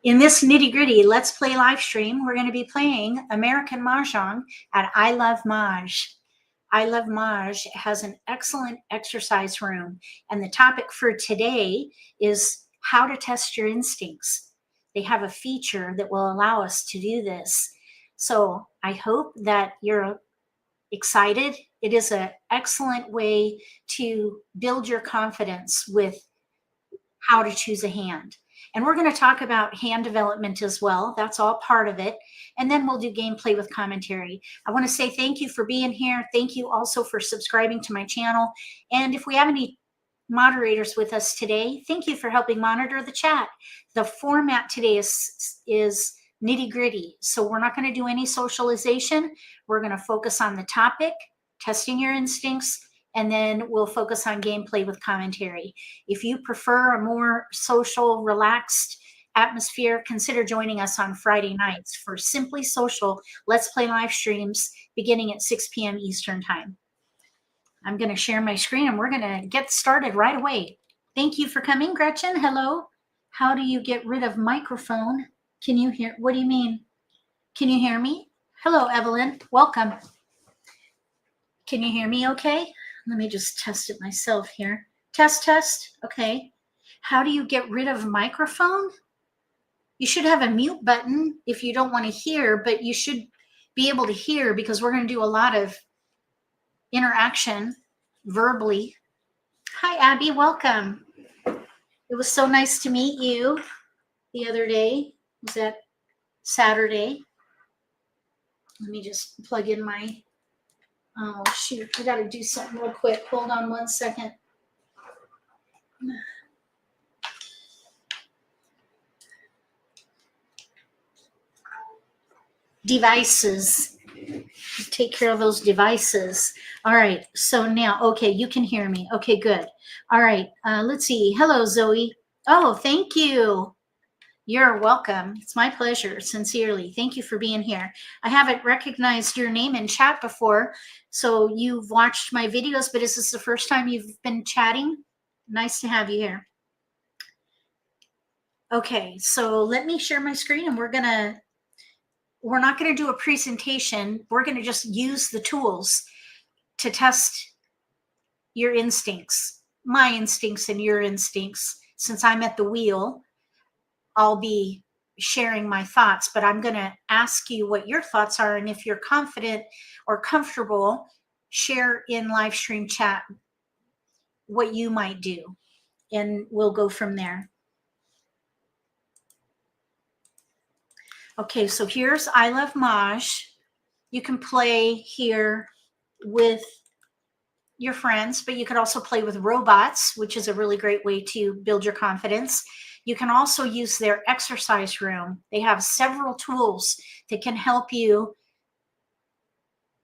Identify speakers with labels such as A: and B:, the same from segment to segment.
A: In this nitty-gritty Let's Play live stream, we're going to be playing American Mah Jongg at I Love Mahj. I Love Mahj has an excellent exercise room, and the topic for today is how to test your instincts. They have a feature that will allow us to do this. So I hope that you're excited. It is an excellent way to build your confidence with how to choose a hand. And we're going to talk about hand development as well. That's all part of it. And then we'll do gameplay with commentary. I want to say thank you for being here. Thank you also for subscribing to my channel. And if we have any moderators with us today, thank you for helping monitor the chat. The format today is nitty-gritty. So we're not going to do any socialization. We're going to focus on the topic, testing your instincts, and then we'll focus on gameplay with commentary. If you prefer a more social, relaxed atmosphere, consider joining us on Friday nights for Simply Social Let's Play live streams beginning at 6 p.m. Eastern Time. I'm going to share my screen and we're going to get started right away. Thank you for coming, Gretchen. Hello. How do you get rid of microphone? Can you hear? What do you mean? Can you hear me? Hello, Evelyn. Welcome. Can you hear me okay? Let me just test it myself here. Test, test. Okay. How do you get rid of microphone? You should have a mute button if you don't want to hear, but you should be able to hear because we're going to do a lot of interaction verbally. Hi, Abby. Welcome. It was so nice to meet you the other day. Was that Saturday? Let me just plug in my... Oh, shoot. I got to do something real quick. Hold on one second. Devices. Take care of those devices. All right. So now, okay, you can hear me. Okay, good. All right. Let's see. Hello, Zoe. Oh, thank you. You're welcome. It's my pleasure, sincerely. Thank you for being here. I haven't recognized your name in chat before, so you've watched my videos, but is this the first time you've been chatting? Nice to have you here. Okay, so let me share my screen, and we're not going to do a presentation. We're going to just use the tools to test your instincts, my instincts and your instincts. Since I'm at the wheel, I'll be sharing my thoughts, but I'm going to ask you what your thoughts are. And if you're confident or comfortable, share in live stream chat what you might do. And we'll go from there. Okay, so here's I Love Mahj. You can play here with your friends, but you could also play with robots, which is a really great way to build your confidence. You can also use their exercise room. They have several tools that can help you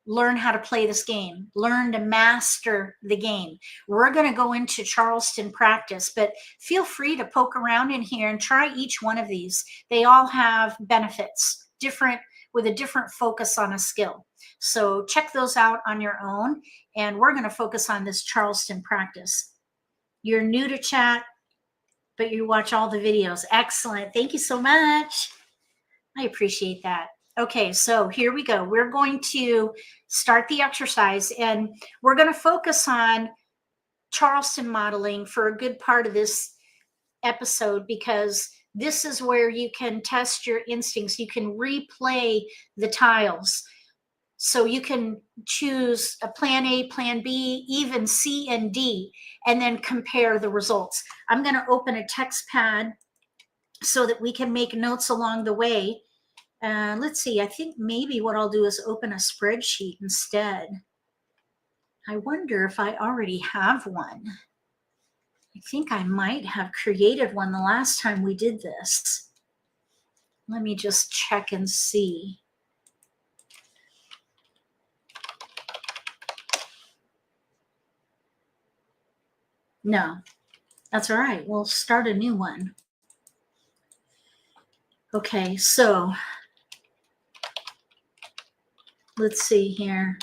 A: learn how to play this game, learn to master the game. We're going to go into Charleston practice, but feel free to poke around in here and try each one of these. They all have benefits, different with a different focus on a skill. So check those out on your own, and we're going to focus on this Charleston practice. You're new to chat, but you watch all the videos. Excellent. Thank you so much. I appreciate that. Okay, so here we go. We're going to start the exercise, and we're going to focus on Charleston modeling for a good part of this episode because this is where you can test your instincts. You can replay the tiles. So you can choose a plan A, plan B, even C and D, and then compare the results. I'm going to open a text pad so that we can make notes along the way. Let's see, I think maybe what I'll do is open a spreadsheet instead. I wonder if I already have one. I think I might have created one the last time we did this. Let me just check and see. No, that's all right. We'll start a new one. Okay, so let's see here.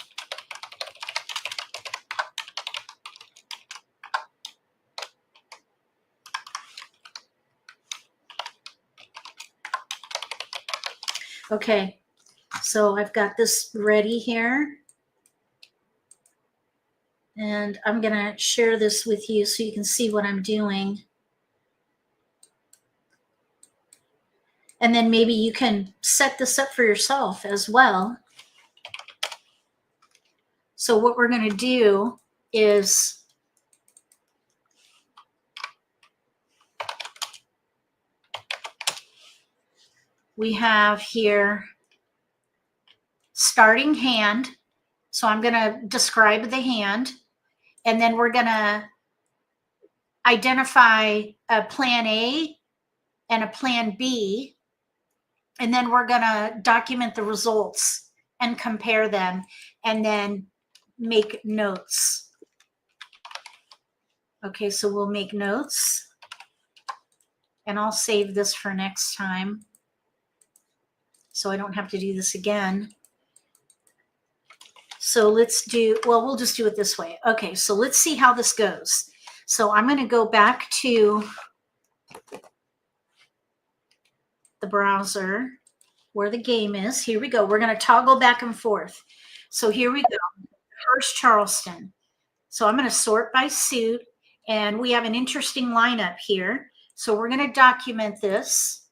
A: Okay, so I've got this ready here. And I'm going to share this with you so you can see what I'm doing. And then maybe you can set this up for yourself as well. So what we're going to do is we have here starting hand. So I'm going to describe the hand, and then we're going to identify a plan A and a plan B, and then we're going to document the results and compare them, and then make notes. Okay, so we'll make notes, and I'll save this for next time so I don't have to do this again. So let's do, well, we'll just do it this way. Okay, so let's see how this goes. So I'm going to go back to the browser where the game is. Here we go. We're going to toggle back and forth. So here we go. First Charleston. So I'm going to sort by suit, and we have an interesting lineup here. So we're going to document this.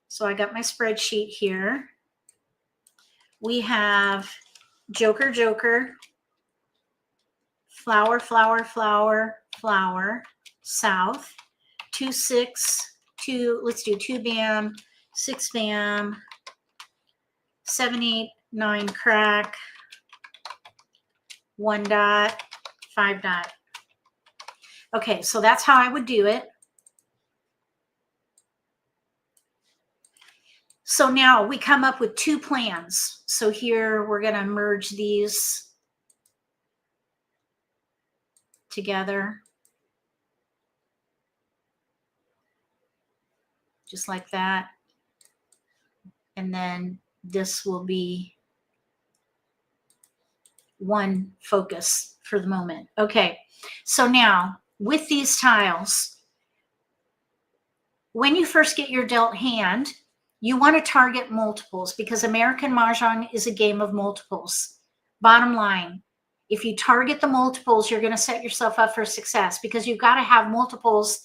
A: So I got my spreadsheet here. We have Joker, Joker, flower, flower, flower, flower, south, 2, 6, 2, let's do 2 bam, 6 bam, 7, 8, 9 crack, 1 dot, 5 dot. Okay, so that's how I would do it. So now we come up with 2 plans. So here we're going to merge these together. Just like that. And then this will be one focus for the moment. Okay, so now with these tiles, when you first get your dealt hand, you want to target multiples because American Mah Jongg is a game of multiples. Bottom line, if you target the multiples, you're going to set yourself up for success because you've got to have multiples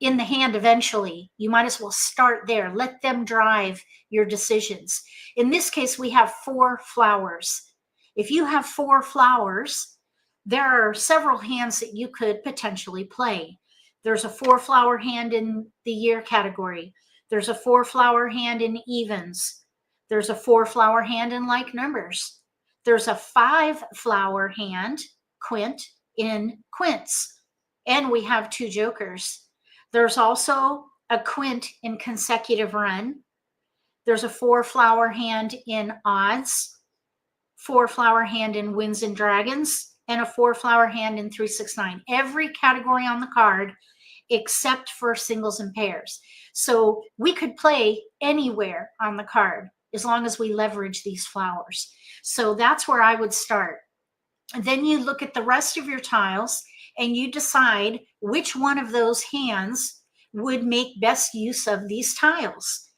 A: in the hand eventually. You might as well start there. Let them drive your decisions. In this case, we have 4 flowers. If you have 4 flowers, there are several hands that you could potentially play. There's a 4-flower hand in the year category. There's a 4-flower hand in evens. There's a 4-flower hand in like numbers. There's a 5-flower hand, quint, in quints. And we have 2 jokers. There's also a quint in consecutive run. There's a 4-flower hand in odds, 4-flower hand in wins and dragons, and a 4-flower hand in 369. Every category on the card except for singles and pairs. So we could play anywhere on the card as long as we leverage these flowers. So that's where I would start. And then you look at the rest of your tiles and you decide which one of those hands would make best use of these tiles.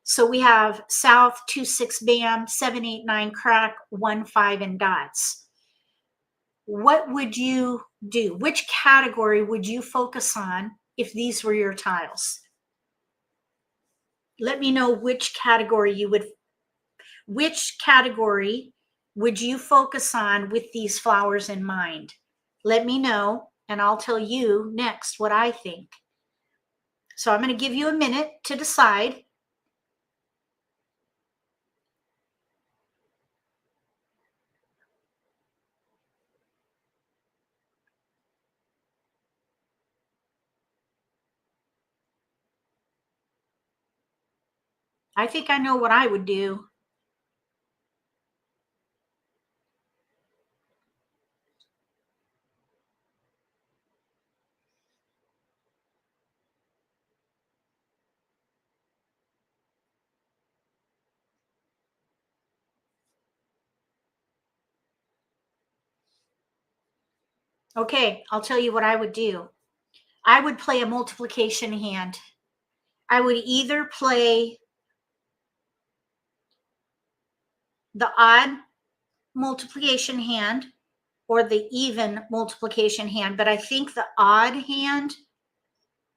A: So we have south, 2, 6 bam, 7, 8, 9 crack, 1, 5 and dots. What would you do? Which category would you focus on if these were your tiles? Let me know which category would you focus on with these flowers in mind? Let me know, and I'll tell you next what I think. So I'm going to give you a minute to decide. I think I know what I would do. Okay, I'll tell you what I would do. I would play a multiplication hand. I would either play the odd multiplication hand or the even multiplication hand, but I think the odd hand,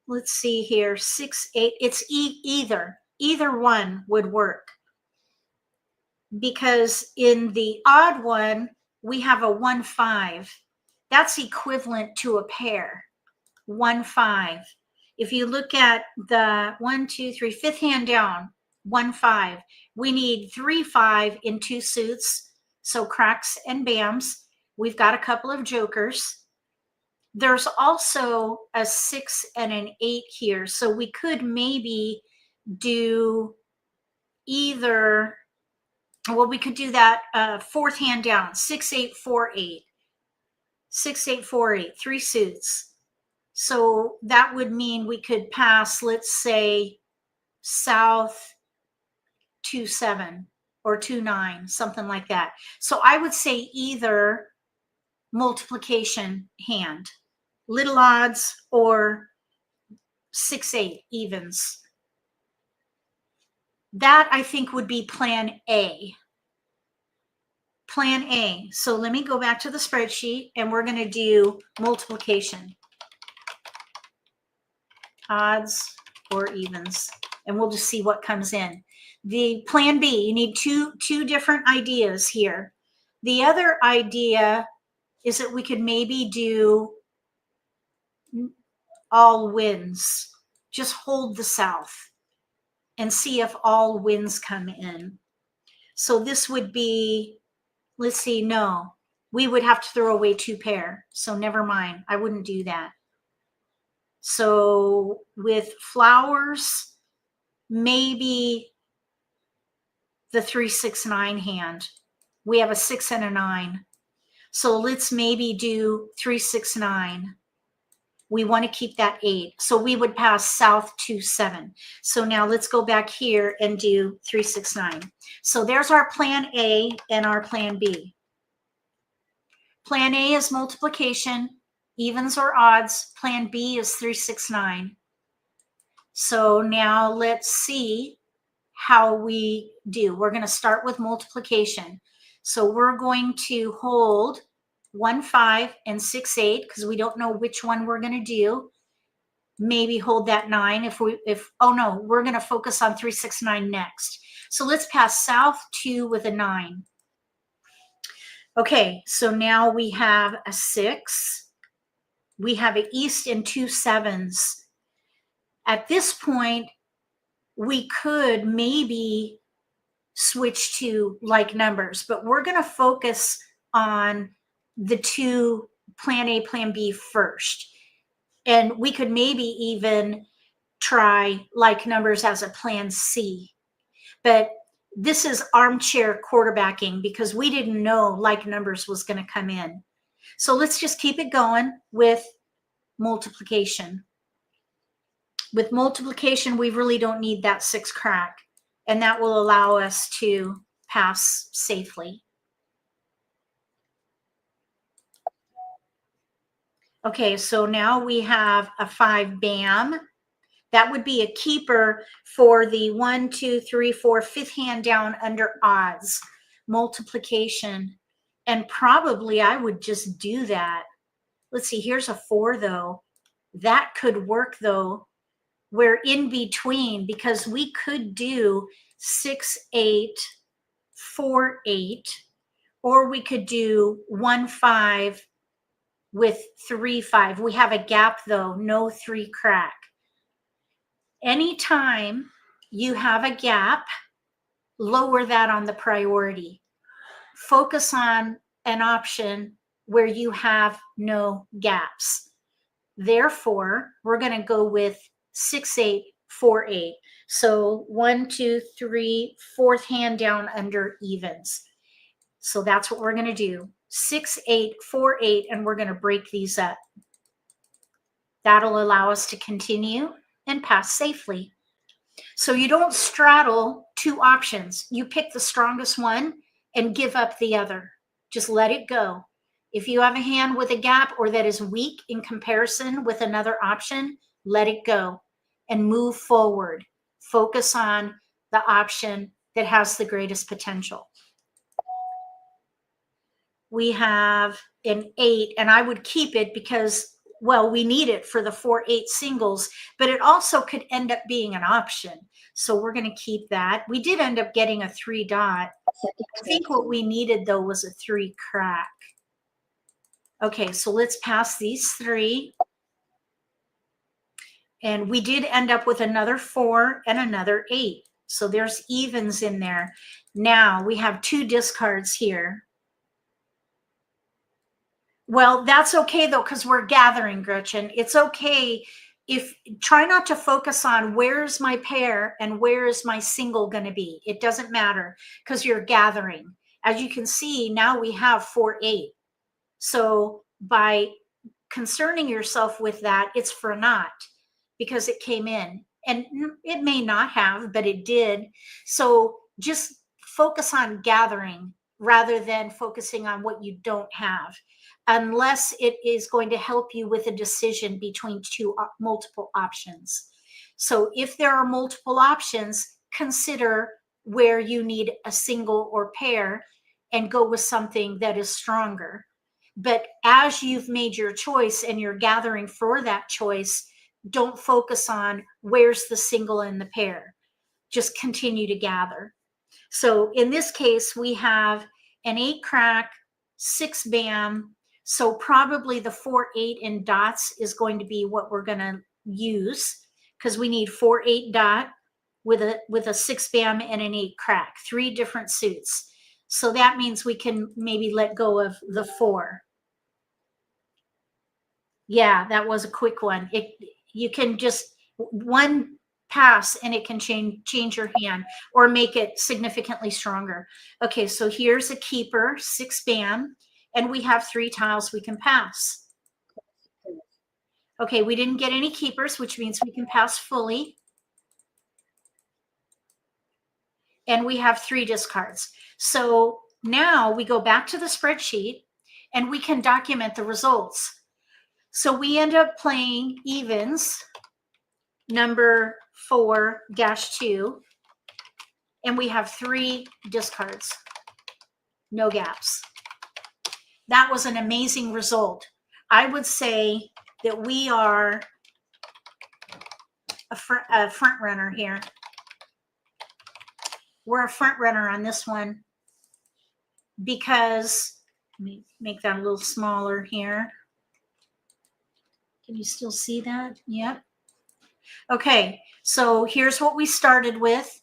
A: let's see here, 6, 8, it's either one would work, because in the odd one, we have a 1, 5. That's equivalent to a pair, 1, 5. If you look at the 1, 2, 3, fifth hand down, 1, 5, we need 3, 5 in 2 suits. So cracks and bams. We've got a couple of jokers. There's also a 6 and an 8 here. So we could maybe do either, well, we could do that fourth hand down, 6, 8, 4, 8. 6, 8, 4, 8, 3 suits. So that would mean we could pass, let's say, south 2, 7 or 2, 9, something like that. So I would say either multiplication hand, little odds or 6, 8 evens. That I think would be plan A. Plan A. So let me go back to the spreadsheet and we're going to do multiplication. Odds or evens. And we'll just see what comes in. The plan B, you need two different ideas here. The other idea is that we could maybe do all wins. Just hold the south and see if all wins come in. So this would be, let's see, no, we would have to throw away 2 pair. So never mind, I wouldn't do that. So with flowers, maybe the 3, 6, 9 hand. We have a 6 and a 9. So let's maybe do 3, 6, 9. We want to keep that 8. So we would pass south 2, 7. So now let's go back here and do 3, 6, 9. So there's our plan A and our plan B. Plan A is multiplication, evens or odds. Plan B is 3, 6, 9. So now let's see how we do. We're going to start with multiplication. So we're going to hold 1, 5 and 6, 8 because we don't know which one we're going to do. Maybe hold that 9 oh no, we're going to focus on 3, 6, 9 next. So let's pass south 2 with a 9. Okay, so now we have a 6. We have an east and 2 7s. At this point, we could maybe switch to like numbers, but we're going to focus on the 2 plan A, plan B first. And we could maybe even try like numbers as a plan C. But this is armchair quarterbacking because we didn't know like numbers was going to come in. So let's just keep it going with multiplication. With multiplication, we really don't need that 6 crack, and that will allow us to pass safely. Okay, so now we have a 5 bam. That would be a keeper for the 1, 2, 3, 4, fifth hand down under odds, multiplication. And probably I would just do that. Let's see, here's a 4 though. That could work though. We're in between because we could do 6, 8, 4, 8, or we could do 1, 5 with 3, 5. We have a gap though, no 3 crack. Anytime you have a gap, lower that on the priority. Focus on an option where you have no gaps. Therefore, we're going to go with 6, 8, 4, 8. So 1, 2, 3, fourth hand down under evens. So that's what we're going to do. 6, 8, 4, 8, and we're going to break these up. That'll allow us to continue and pass safely. So you don't straddle 2 options. You pick the strongest one and give up the other. Just let it go. If you have a hand with a gap or that is weak in comparison with another option, let it go and move forward. Focus on the option that has the greatest potential. We have an 8, and I would keep it because, well, we need it for the 4-8 singles, but it also could end up being an option. So we're going to keep that. We did end up getting a 3 dot. I think what we needed though was a 3 crack. Okay, so let's pass these 3. And we did end up with another 4 and another 8. So there's evens in there. Now we have 2 discards here. Well, that's okay though, because we're gathering, Gretchen. It's okay if try not to focus on where's my pair and where is my single going to be. It doesn't matter because you're gathering. As you can see, now we have 4-8. So by concerning yourself with that, it's for naught because it came in, and it may not have, but it did. So just focus on gathering rather than focusing on what you don't have, unless it is going to help you with a decision between multiple options. So if there are multiple options, consider where you need a single or pair and go with something that is stronger. But as you've made your choice and you're gathering for that choice, don't focus on where's the single and the pair. Just continue to gather. So in this case, we have an 8 crack, 6 bam. So probably the 4-8 in dots is going to be what we're going to use, because we need 4-8 dot with a 6 bam and an 8 crack, 3 different suits. So that means we can maybe let go of the 4. Yeah, that was a quick one. You can just one pass and it can change your hand or make it significantly stronger. Okay, so here's a keeper, 6 bam, and we have 3 tiles we can pass. Okay, we didn't get any keepers, which means we can pass fully. And we have 3 discards. So now we go back to the spreadsheet and we can document the results. So we end up playing evens, number 4-2, and we have 3 discards, no gaps. That was an amazing result. I would say that we are a front runner here. We're a front runner on this one because, let me make that a little smaller here. Can you still see that? Yep. Okay, so here's what we started with.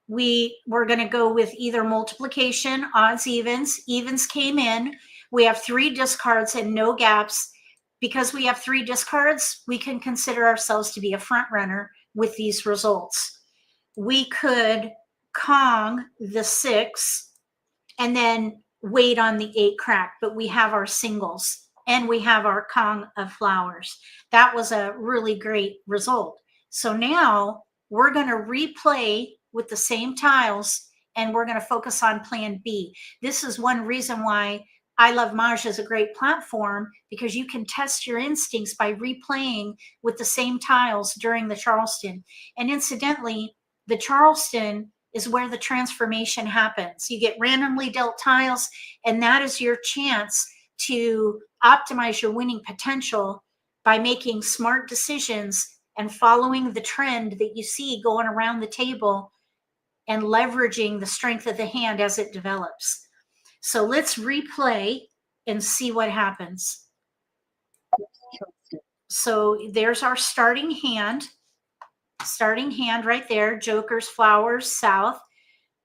A: We were going to go with either multiplication, odds, evens. Evens came in. We have 3 discards and no gaps. Because we have 3 discards, we can consider ourselves to be a front runner with these results. We could Kong the 6 and then wait on the 8 crack, but we have our singles and we have our Kong of flowers. That was a really great result. So now we're going to replay with the same tiles and we're going to focus on plan B. This is one reason why I Love Mahj is a great platform, because you can test your instincts by replaying with the same tiles during the Charleston. And incidentally, the Charleston is where the transformation happens. You get randomly dealt tiles, and that is your chance to optimize your winning potential by making smart decisions and following the trend that you see going around the table and leveraging the strength of the hand as it develops. So let's replay and see what happens. So there's our starting hand. Starting hand right there. Jokers, flowers, south.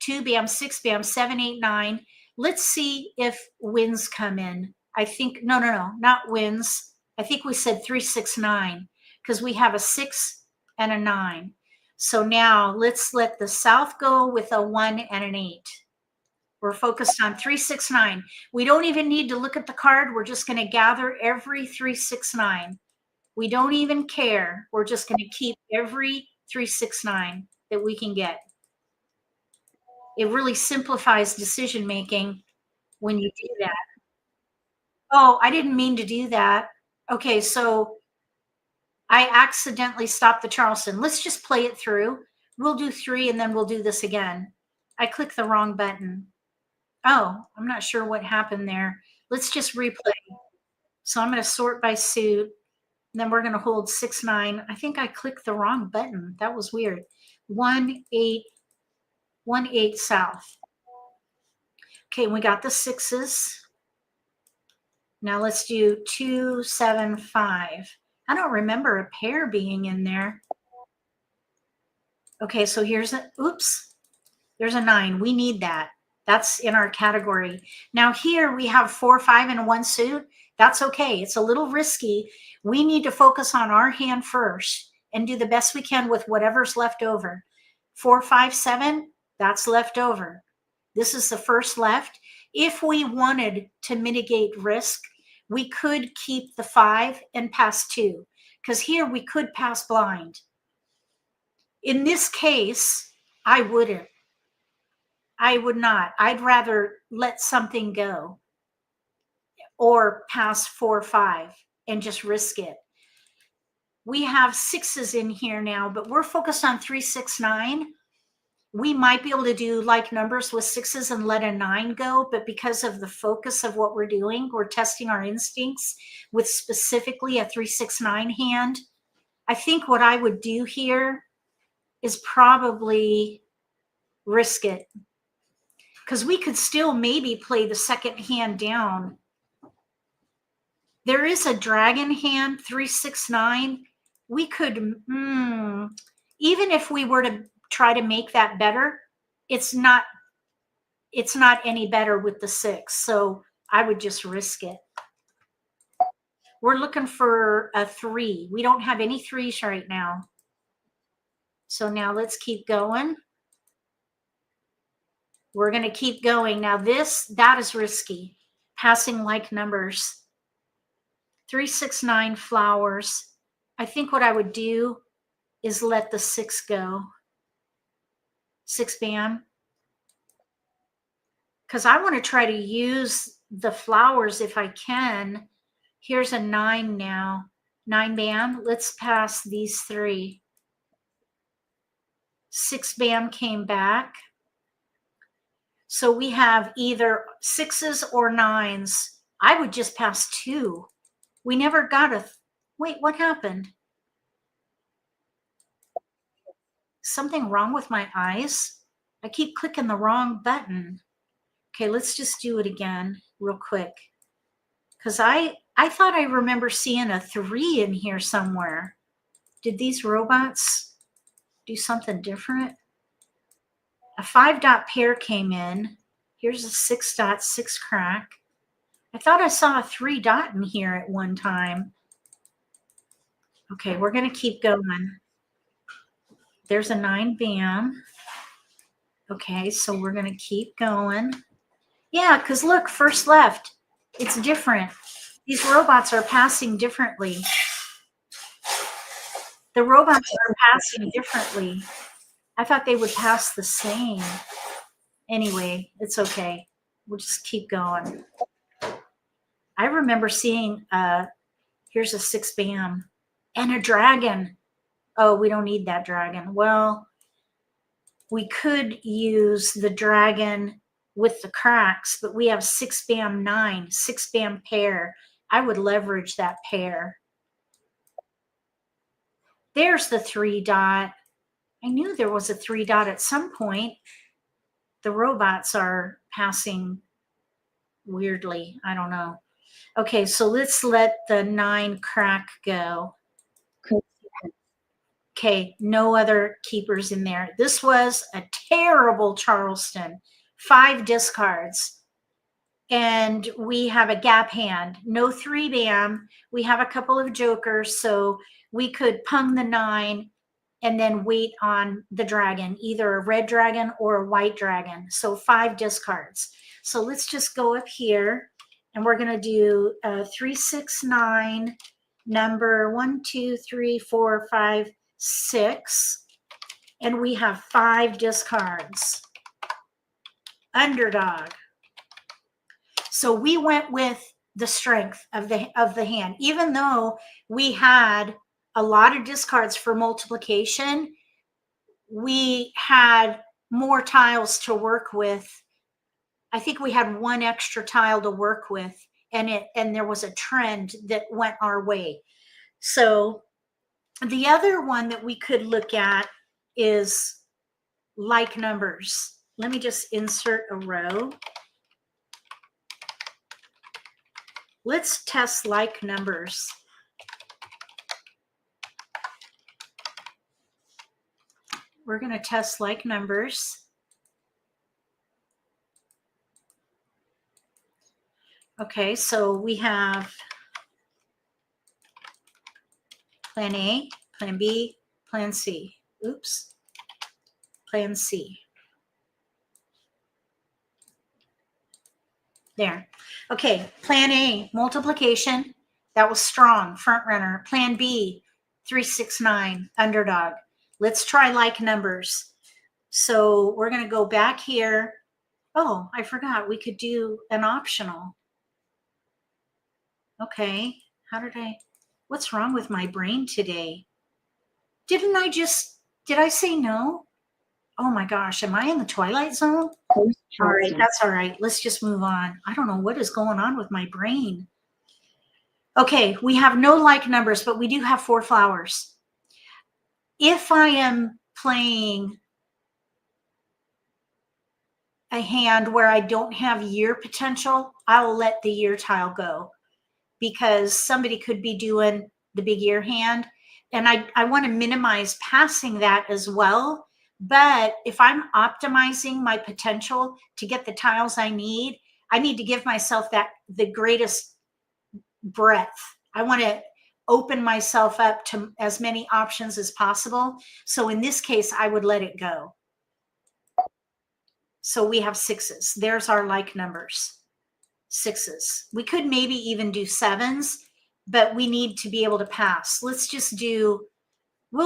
A: 2 bam, 6 bam, 7, 8, 9. Let's see if wins come in. I think, no, not wins. I think we said 3, 6, 9, because we have a 6 and a 9. So now let's let the south go with a 1 and an 8. We're focused on 3, 6, 9. We don't even need to look at the card. We're just going to gather every 3, 6, 9. We don't even care. We're just going to keep every 3, 6, 9 that we can get. It really simplifies decision making when you do that. Oh, I didn't mean to do that. Okay, so I accidentally stopped the Charleston. Let's just play it through. We'll do 3 and then we'll do this again. I clicked the wrong button. Oh, I'm not sure what happened there. Let's just replay. So I'm going to sort by suit. And then we're going to hold 6, 9. I think I clicked the wrong button. That was weird. 1, 8, 1, 8 south. Okay, we got the 6s. Now let's do 2, 7, 5. I don't remember a pair being in there. Okay, so here's a, oops, there's a 9. We need that. That's in our category. Now here we have 4, 5 in one suit. That's okay. It's a little risky. We need to focus on our hand first and do the best we can with whatever's left over. 4, 5, 7, that's left over. This is the first left. If we wanted to mitigate risk, we could keep the 5 and pass 2, because here we could pass blind. In this case, I wouldn't. I would not. I'd rather let something go or pass 4, 5 and just risk it. We have 6s in here now, but we're focused on 3, 6, 9. We might be able to do like numbers with 6s and let a 9 go, but because of the focus of what we're doing, we're testing our instincts with specifically a 3, 6, 9 hand. I think what I would do here is probably risk it, because we could still maybe play the second hand down. There is a dragon hand, 3, 6, 9. We could, even if we were to try to make that better, it's not any better with the 6. So I would just risk it. We're looking for a 3. We don't have any 3s right now. So now let's keep going. We're going to keep going. Now that is risky. Passing like numbers. 3, 6, 9 flowers. I think what I would do is let the 6 go. 6 bam. Because I want to try to use the flowers if I can. Here's a 9 now. 9 bam. Let's pass these 3. 6 bam came back. So we have either 6s or 9s. I would just pass 2. We never got a, wait, what happened? Something wrong with my eyes? I keep clicking the wrong button. Okay, let's just do it again real quick. Because I thought I remember seeing a 3 in here somewhere. Did these robots do something different? A 5 dot pair came in. Here's a 6 dot 6 crack. I thought I saw a 3 dot in here at one time. Okay, we're going to keep going. There's a 9 bam. Okay, so we're going to keep going. Yeah, because look, first left. It's different. These robots are passing differently. The robots are passing differently. I thought they would pass the same. Anyway, it's okay. We'll just keep going. I remember seeing, here's a 6 bam and a dragon. Oh, we don't need that dragon. Well, we could use the dragon with the cracks, but we have 6 bam 9, 6 bam pair. I would leverage that pair. There's the 3 dot. I knew there was a 3 dot at some point. The robots are passing weirdly. I don't know. Okay, so let's let the 9 crack go. Okay, no other keepers in there. This was a terrible Charleston. 5 discards. And we have a gap hand. No 3 bam. We have a couple of jokers, so we could pung the 9 and then wait on the dragon, either a red dragon or a white dragon. So 5 discards. So let's just go up here and we're going to do 3, 6, 9, number 1, 2, 3, 4, 5, 6. And we have 5 discards. Underdog. So we went with the strength of the hand. Even though we had a lot of discards for multiplication, we had more tiles to work with. I think we had 1 extra tile to work with and there was a trend that went our way. So the other one that we could look at is like numbers. Let me just insert a row. Let's test like numbers. We're going to test like numbers. Okay, so we have plan A, plan B, plan C. Oops, plan C. There. Okay, plan A, multiplication. That was strong, front runner. Plan B, 369, underdog. Let's try like numbers. So we're going to go back here. Oh, I forgot we could do an optional. Okay, what's wrong with my brain today? Did I say no? Oh my gosh, am I in the twilight zone? All right, that's all right. Let's just move on. I don't know what is going on with my brain. Okay, we have no like numbers, but we do have 4 flowers. If I am playing a hand where I don't have year potential, I'll let the year tile go, because somebody could be doing the big year hand. And I want to minimize passing that as well. But if I'm optimizing my potential to get the tiles I need to give myself the greatest breadth. I want to open myself up to as many options as possible. So in this case, I would let it go. So we have 6s. There's our like numbers. 6s. We could maybe even do 7s, but we need to be able to pass. We'll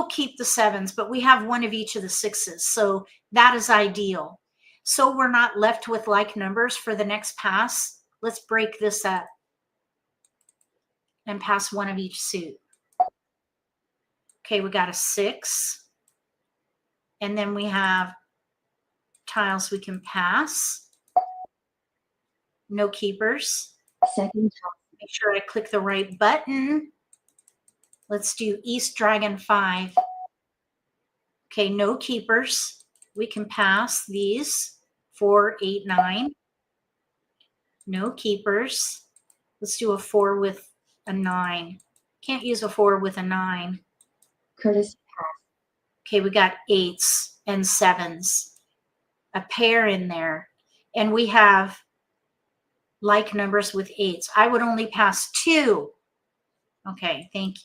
A: keep the 7s, but we have one of each of the 6s. So that is ideal. So we're not left with like numbers for the next pass. Let's break this up and pass one of each suit. Okay, we got a 6. And then we have tiles we can pass. No keepers.
B: Second top.
A: Make sure I click the right button. Let's do East Dragon 5. Okay, no keepers. We can pass these 4, 8, 9. No keepers. Let's do a 4 with a 9. Can't use a 4 with a 9.
B: Courtesy pass.
A: Okay, we got 8s and 7s. A pair in there. And we have like numbers with 8s. I would only pass 2. Okay, thank you.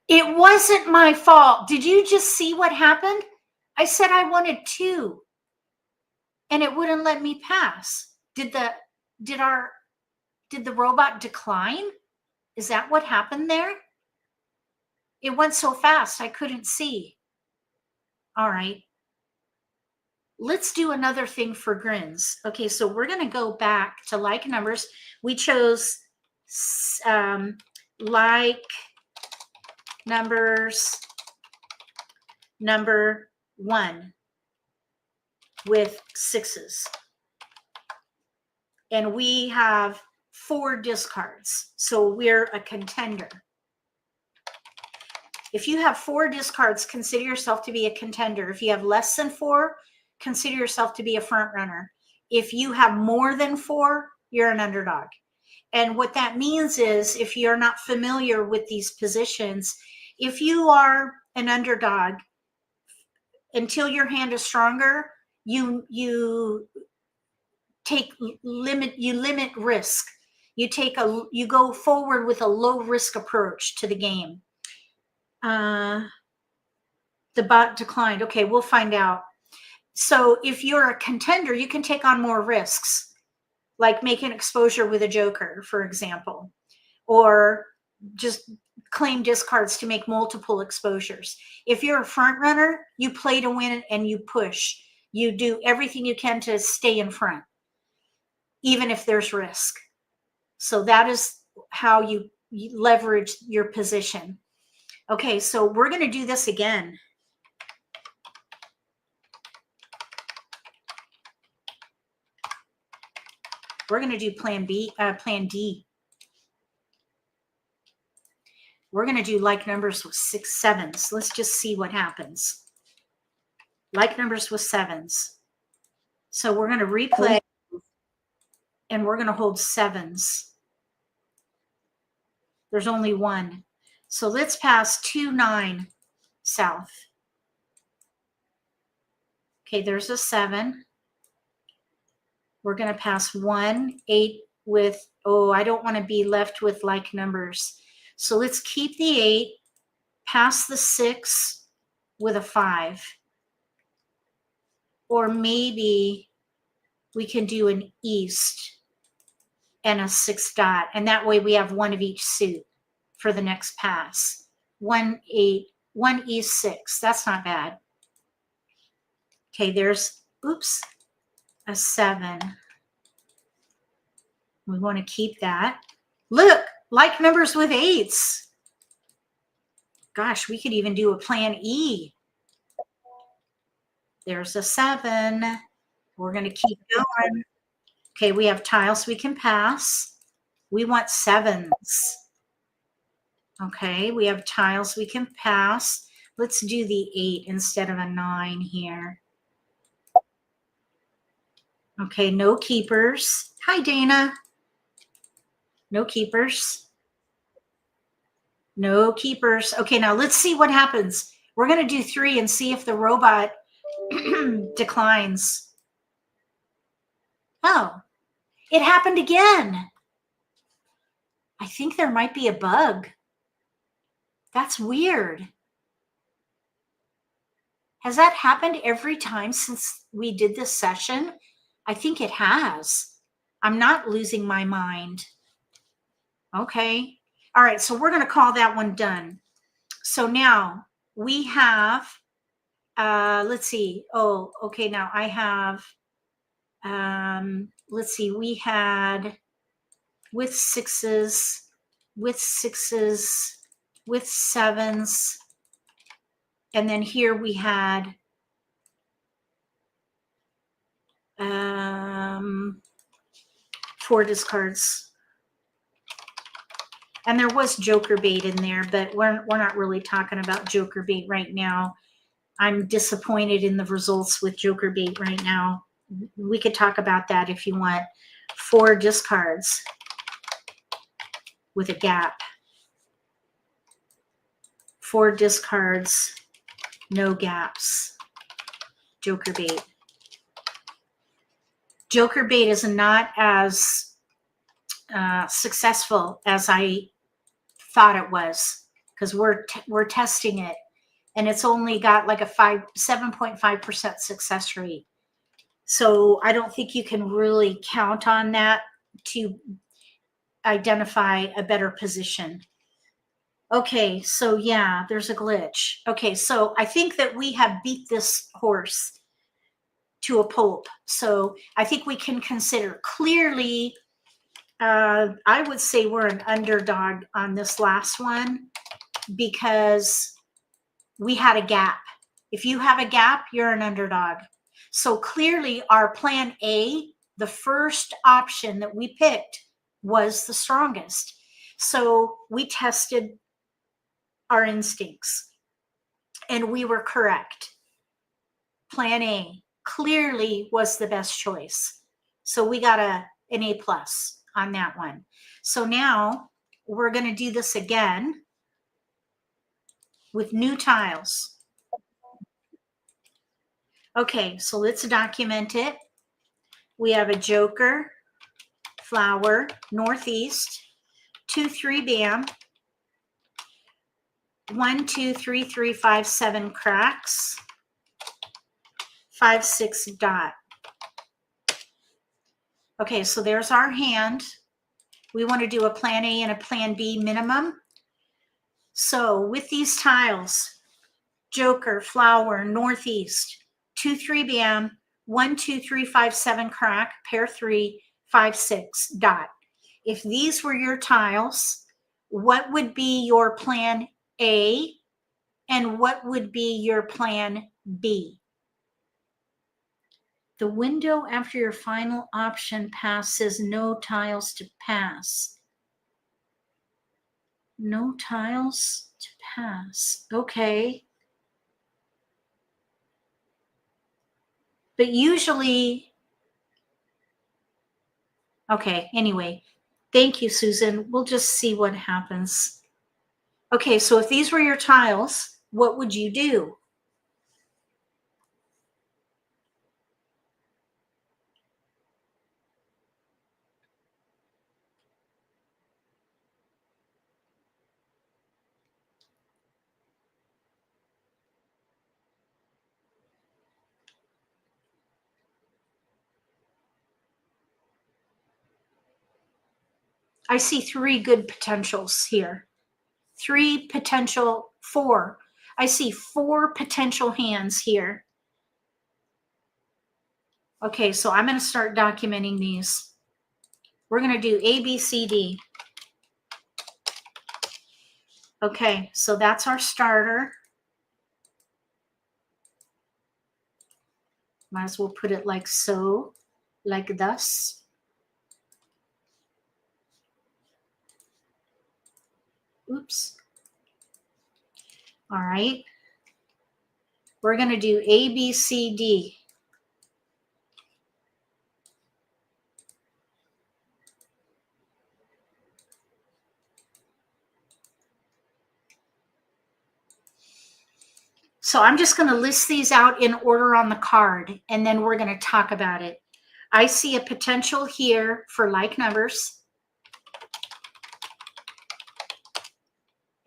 A: It wasn't my fault. Did you just see what happened? I said I wanted 2 and it wouldn't let me pass. Did the robot decline? Is that what happened there? It went so fast I couldn't see. All right. Let's do another thing for grins. Okay, so we're going to go back to like numbers. We chose like numbers number 1 with 6s. And we have 4 discards. So we're a contender. If you have 4 discards, consider yourself to be a contender. If you have less than 4, consider yourself to be a front runner. If you have more than 4, you're an underdog. And what that means is, if you're not familiar with these positions, if you are an underdog, until your hand is stronger, you limit risk. You go forward with a low risk approach to the game. The bot declined. Okay, we'll find out. So if you're a contender, you can take on more risks, like making exposure with a joker, for example, or just claim discards to make multiple exposures. If you're a front runner, you play to win and you push. You do everything you can to stay in front, even if there's risk. So that is how you leverage your position. Okay, so we're going to do this again. We're going to do plan D. We're going to do like numbers with 6 7s. Let's just see what happens. Like numbers with 7s. So we're going to replay and we're going to hold 7s. There's only one. So let's pass 2 9 south. Okay, there's a 7. We're going to pass 1 8 with, oh, I don't want to be left with like numbers. So let's keep the 8, pass the 6 with a 5. Or maybe we can do an east and a 6 dot. And that way we have one of each suit for the next pass. 1 8, 1 east 6. That's not bad. Okay, there's, oops, a 7. We want to keep that. Look, like numbers with 8s. Gosh, we could even do a plan E. There's a 7. We're going to keep going. Okay, we have tiles we can pass. We want 7s. Okay, we have tiles we can pass. Let's do the 8 instead of a 9 here. Okay, no keepers. Hi, Dana. No keepers. No keepers. Okay, now let's see what happens. We're going to do 3 and see if the robot declines. Oh, it happened again. I think there might be a bug. That's weird. Has that happened every time since we did this session? I think it has. I'm not losing my mind. Okay. All right, so we're going to call that one done. So now we have, let's see. Oh, okay, now I have, let's see, we had with 6s, with 6s, with 7s, and then here we had 4 discards. And there was joker bait in there, but we're not really talking about joker bait right now. I'm disappointed in the results with joker bait right now. We could talk about that if you want. 4 discards with a gap. 4 discards, no gaps. Joker bait. Joker bait is not as successful as I thought it was, because we're testing it, and it's only got like a 7.5% success rate. So I don't think you can really count on that to identify a better position. Okay, so yeah, there's a glitch. Okay, so I think that we have beat this horse to a pulp. So I think we can consider clearly, I would say we're an underdog on this last one because we had a gap. If you have a gap, you're an underdog. So clearly our plan A, the first option that we picked, was the strongest. So we tested our instincts and we were correct. Plan A clearly was the best choice. So we got an A+ on that one. So now we're going to do this again with new tiles. Okay, so let's document it. We have a joker, flower, northeast, 2 3 bam, 1 2 3 3 5 7 cracks, 5 6 dot. Okay, so there's our hand. We want to do a plan A and a plan B minimum. So with these tiles, joker, flower, northeast, 2 3 bam, 1 2 3 5 7 crack, pair 3, 5 6 dot. If these were your tiles, what would be your plan A and what would be your plan B? The window after your final option pass says no tiles to pass. No tiles to pass. Okay. But usually, okay, anyway. Thank you, Susan. We'll just see what happens. Okay, so if these were your tiles, what would you do? I see 3 good potentials here. 3 potential, 4. I see 4 potential hands here. Okay, so I'm going to start documenting these. We're going to do A, B, C, D. Okay, so that's our starter. Might as well put it like so, like thus. Oops. All right. We're going to do A, B, C, D. So I'm just going to list these out in order on the card, and then we're going to talk about it. I see a potential here for like numbers.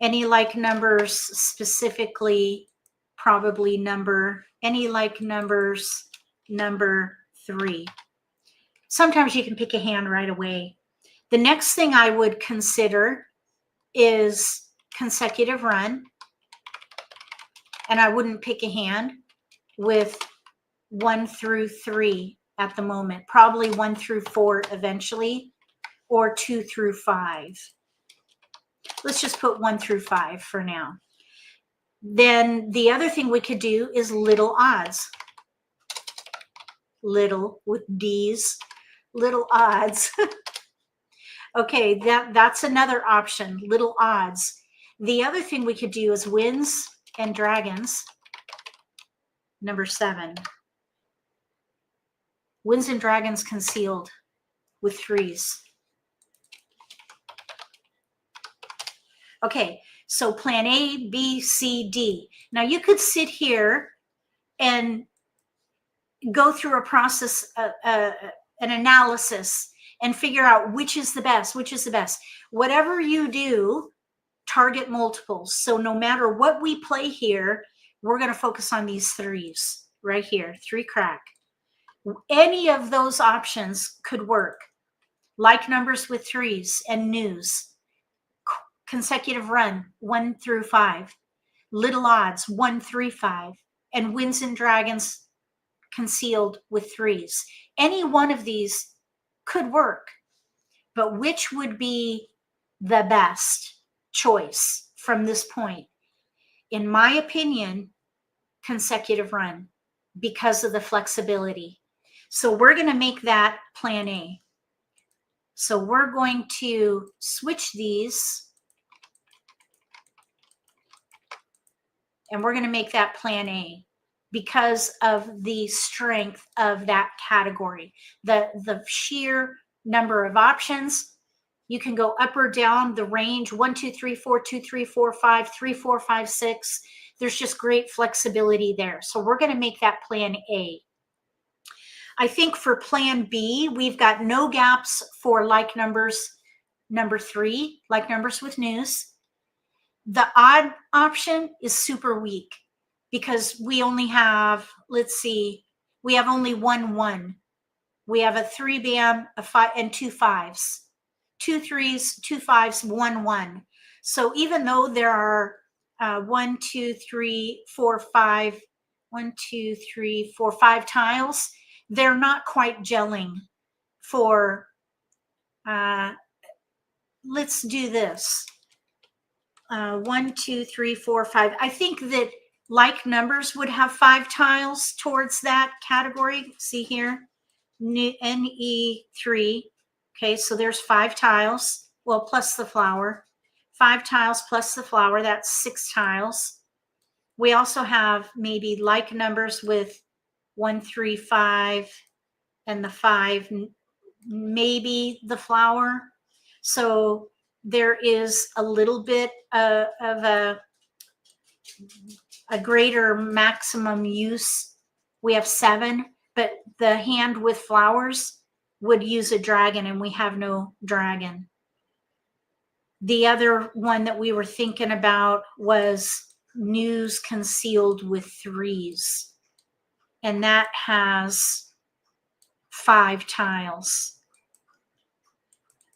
A: Any like numbers, specifically probably any like numbers, number 3. Sometimes you can pick a hand right away. The next thing I would consider is consecutive run. And I wouldn't pick a hand with 1 through 3 at the moment. Probably 1 through 4 eventually, or 2 through 5. Let's just put 1 through 5 for now. Then the other thing we could do is little odds. Little with D's, little odds. Okay, that's another option, little odds. The other thing we could do is wins and dragons, number 7. Winds and dragons concealed with 3s. Okay, so plan A, B, C, D. Now you could sit here and go through a process, an analysis, and figure out which is the best, which is the best. Whatever you do, target multiples. So no matter what we play here, we're going to focus on these 3s right here, 3 crack. Any of those options could work. Like numbers with 3s and news. Consecutive run, 1 through 5. Little odds, 1, 3, 5. And winds and dragons concealed with 3s. Any one of these could work. But which would be the best choice from this point? In my opinion, consecutive run, because of the flexibility. So we're going to make that plan A. So we're going to switch these, and we're going to make that plan A because of the strength of that category. The sheer number of options. You can go up or down the range, 1, 2, 3, 4, 2, 3, 4, 5, 3, 4, 5, 6. There's just great flexibility there. So we're going to make that plan A. I think for plan B, we've got no gaps for like numbers, number 3, like numbers with news. The odd option is super weak because we only have, let's see, we have only 1 1. We have a 3 bam, a 5, and 2 5s. 2 3s, 2 5s, 1 1. So even though there are 1, 2, 3, 4, 5, 1, 2, 3, 4, 5 tiles, they're not quite gelling for, let's do this. 1, 2, 3, 4, 5. I think that like numbers would have 5 tiles towards that category. See here, NE3. Okay, so there's 5 tiles. Well, plus the flower. 5 tiles plus the flower, that's 6 tiles. We also have maybe like numbers with 1, 3, 5, and the 5, maybe the flower. So there is a little bit of a greater maximum use. We have 7, but the hand with flowers would use a dragon, and we have no dragon. The other one that we were thinking about was news concealed with 3s, and that has 5 tiles.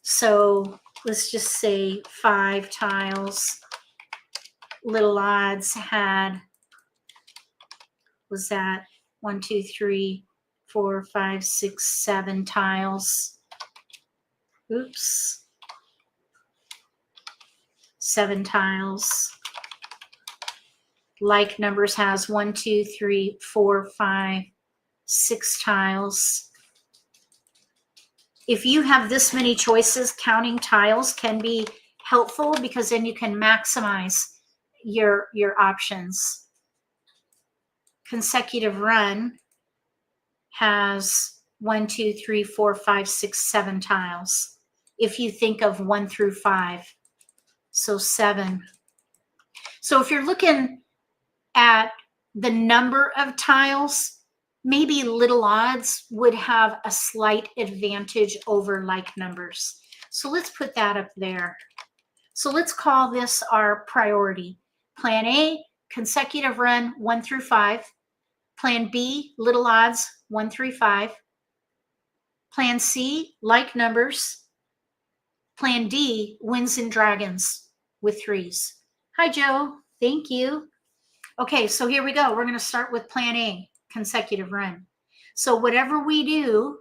A: So let's just say 5 tiles. Little odds had, was that 1, 2, 3, 4, 5, 6, 7 tiles. Oops. 7 tiles. Like numbers has 1, 2, 3, 4, 5, 6 tiles. If you have this many choices, counting tiles can be helpful because then you can maximize your options. Consecutive run has 1, 2, 3, 4, 5, 6, 7 tiles. If you think of 1 through 5, so 7. So if you're looking at the number of tiles, maybe little odds would have a slight advantage over like numbers. So let's put that up there. So let's call this our priority. Plan A, consecutive run 1 through 5. Plan B, little odds 1 through 5. Plan C, like numbers. Plan D, wins and dragons with 3s. Hi, Joe. Thank you. Okay, so here we go. We're going to start with plan A, consecutive run. So whatever we do,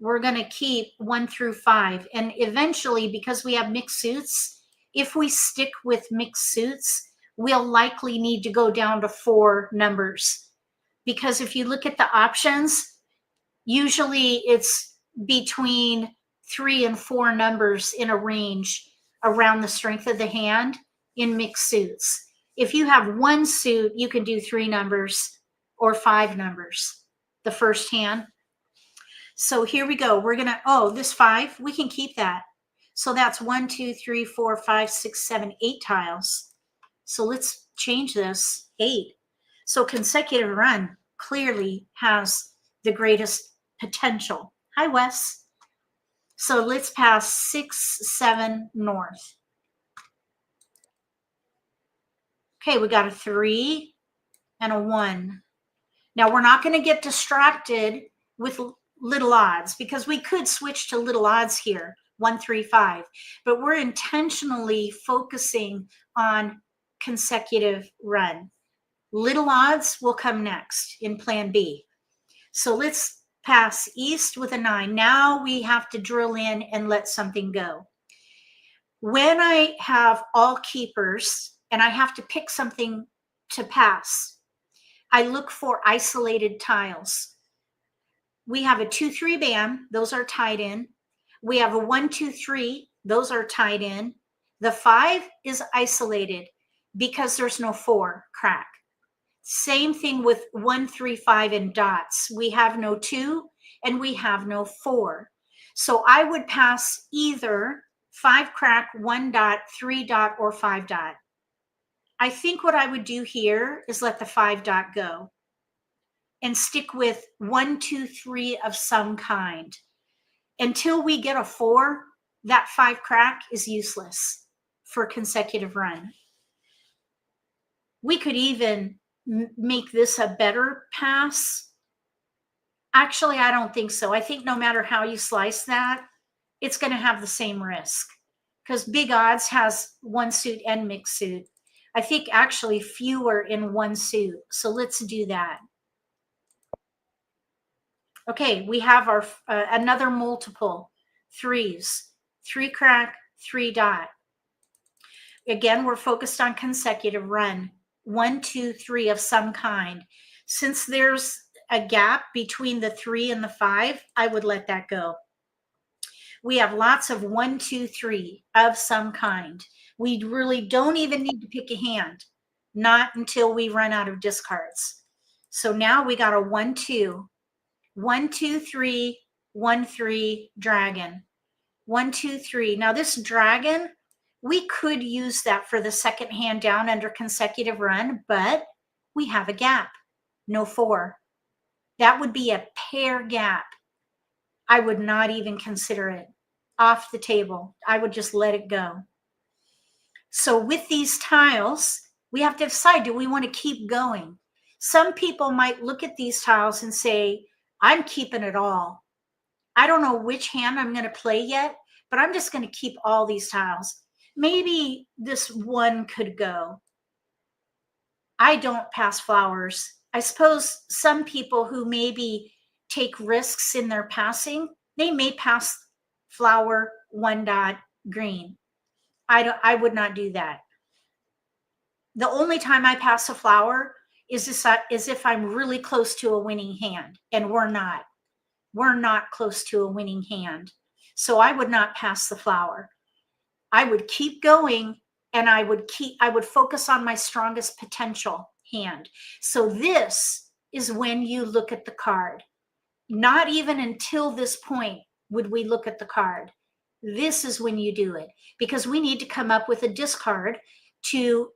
A: we're going to keep 1 through 5. And eventually, because we have mixed suits, if we stick with mixed suits, we'll likely need to go down to 4 numbers. Because if you look at the options, usually it's between 3 and 4 numbers in a range around the strength of the hand in mixed suits. If you have 1 suit, you can do 3 numbers or 5 numbers, the first hand. So here we go. We're going to, oh, this 5, we can keep that. So that's 1, 2, 3, 4, 5, 6, 7, 8 tiles. So let's change this, 8. So consecutive run clearly has the greatest potential. Hi, Wes. So let's pass 6, 7 north. Okay, we got a 3 and a 1. Now we're not going to get distracted with little odds because we could switch to little odds here, 1, 3, 5, but we're intentionally focusing on consecutive run. Little odds will come next in plan B. So let's pass east with a 9. Now we have to drill in and let something go. When I have all keepers and I have to pick something to pass, I look for isolated tiles. We have a 2, 3 band, those are tied in. We have a 1, 2, 3, those are tied in. The 5 is isolated because there's no 4 crack. Same thing with 1, 3, 5 and dots. We have no 2 and we have no 4. So I would pass either 5 crack, 1 dot, 3 dot, or 5 dot. I think what I would do here is let the 5 dot go and stick with 1, 2, 3 of some kind. Until we get a 4, that 5 crack is useless for consecutive run. We could even make this a better pass. Actually, I don't think so. I think no matter how you slice that, it's going to have the same risk because big odds has 1 suit and mixed suit. I think actually fewer in 1 suit. So let's do that. Okay, we have our another multiple 3s, 3 crack, 3 dot. Again, we're focused on consecutive run. 1, 2, 3 of some kind. Since there's a gap between the 3 and the 5, I would let that go. We have lots of 1, 2, 3 of some kind. We really don't even need to pick a hand, not until we run out of discards. So now we got a 1, 2, 1, 2, 3, 1, 3, dragon. 1, 2, 3. Now this dragon, we could use that for the second hand down under consecutive run, but we have a gap, no 4. That would be a pair gap. I would not even consider it. Off the table. I would just let it go. So with these tiles, we have to decide, do we want to keep going? Some people might look at these tiles and say, I'm keeping it all. I don't know which hand I'm going to play yet, but I'm just going to keep all these tiles. Maybe this one could go. I don't pass flowers. I suppose some people who maybe take risks in their passing, they may pass flower 1 dot green. I would not do that. The only time I pass a flower is if I'm really close to a winning hand, and we're not. We're not close to a winning hand. So I would not pass the flower. I would keep going, and I would focus on my strongest potential hand. So this is when you look at the card. Not even until this point would we look at the card. This is when you do it, because we need to come up with a discard to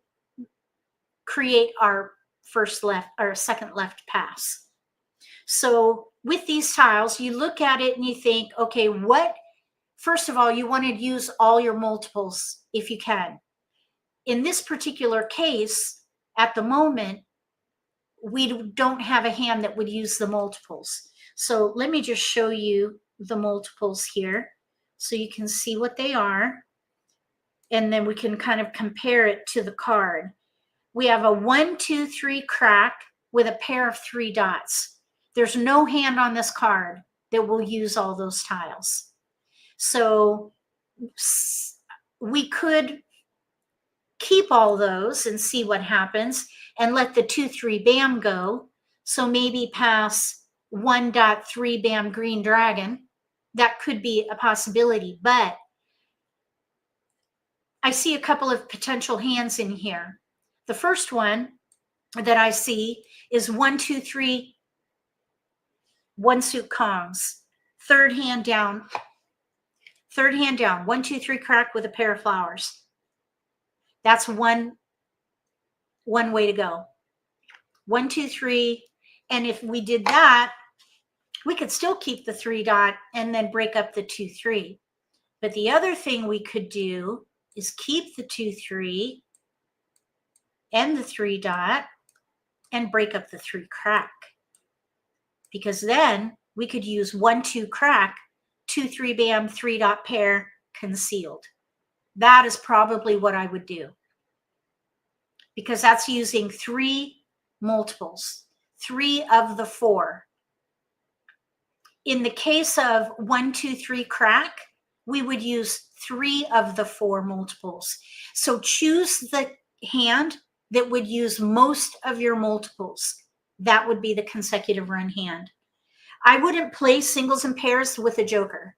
A: create our second left pass. So with these tiles, you look at it and you think, okay, first of all, you want to use all your multiples if you can. In this particular case, at the moment, we don't have a hand that would use the multiples. So let me just show you the multiples here so you can see what they are. And then we can kind of compare it to the card. We have a 1, 2, 3 crack with a pair of 3 dots. There's no hand on this card that will use all those tiles. So we could keep all those and see what happens and let the 2, 3 bam go. So maybe pass 1 dot 3 bam green dragon. That could be a possibility, but I see a couple of potential hands in here. The first one that I see is 1, 2, 3, 1 suit Kongs. Third hand down. 1, 2, 3 crack with a pair of flowers. That's one way to go. 1, 2, 3. And if we did that, we could still keep the 3 dot and then break up the 2, 3. But the other thing we could do is keep the 2, 3 and the 3 dot and break up the 3 crack. Because then we could use 1, 2 crack, 2, 3 bam, 3 dot pair concealed. That is probably what I would do. Because that's using 3 multiples, 3 of the 4. In the case of 1, 2, 3 crack, we would use 3 of the 4 multiples. So choose the hand that would use most of your multiples. That would be the consecutive run hand. I wouldn't play singles and pairs with a joker.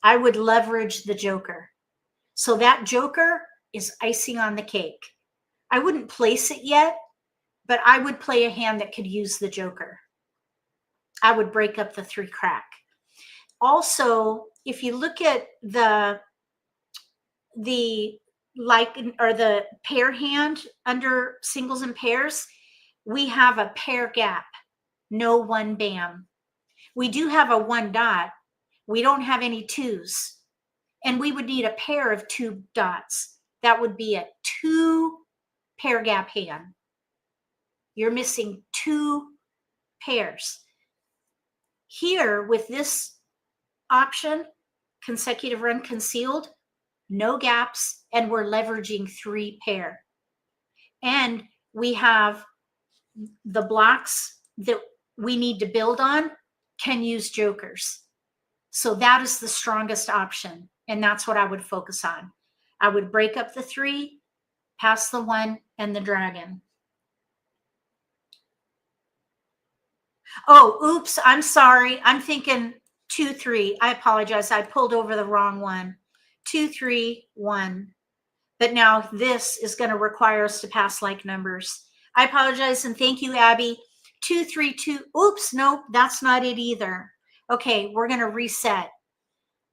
A: I would leverage the joker. So that joker is icing on the cake. I wouldn't place it yet, but I would play a hand that could use the joker. I would break up the 3 crack. Also, if you look at the pair hand under singles and pairs, we have a pair gap, no 1 bam. We do have a 1 dot. We don't have any 2s. And we would need a pair of 2 dots. That would be a 2 pair gap hand. You're missing 2 pairs. Here with this option, consecutive run concealed, no gaps, and we're leveraging 3 pair. And we have the blocks that we need to build on can use jokers. So that is the strongest option. And that's what I would focus on. I would break up the 3, pass the 1 and the dragon. Oh, oops. I'm sorry. I'm thinking 2, 3. I apologize. I pulled over the wrong one. 2, 3, 1. But now this is going to require us to pass like numbers. I apologize and thank you, Abby. 2, 3, 2. Oops. Nope. That's not it either. Okay. We're going to reset.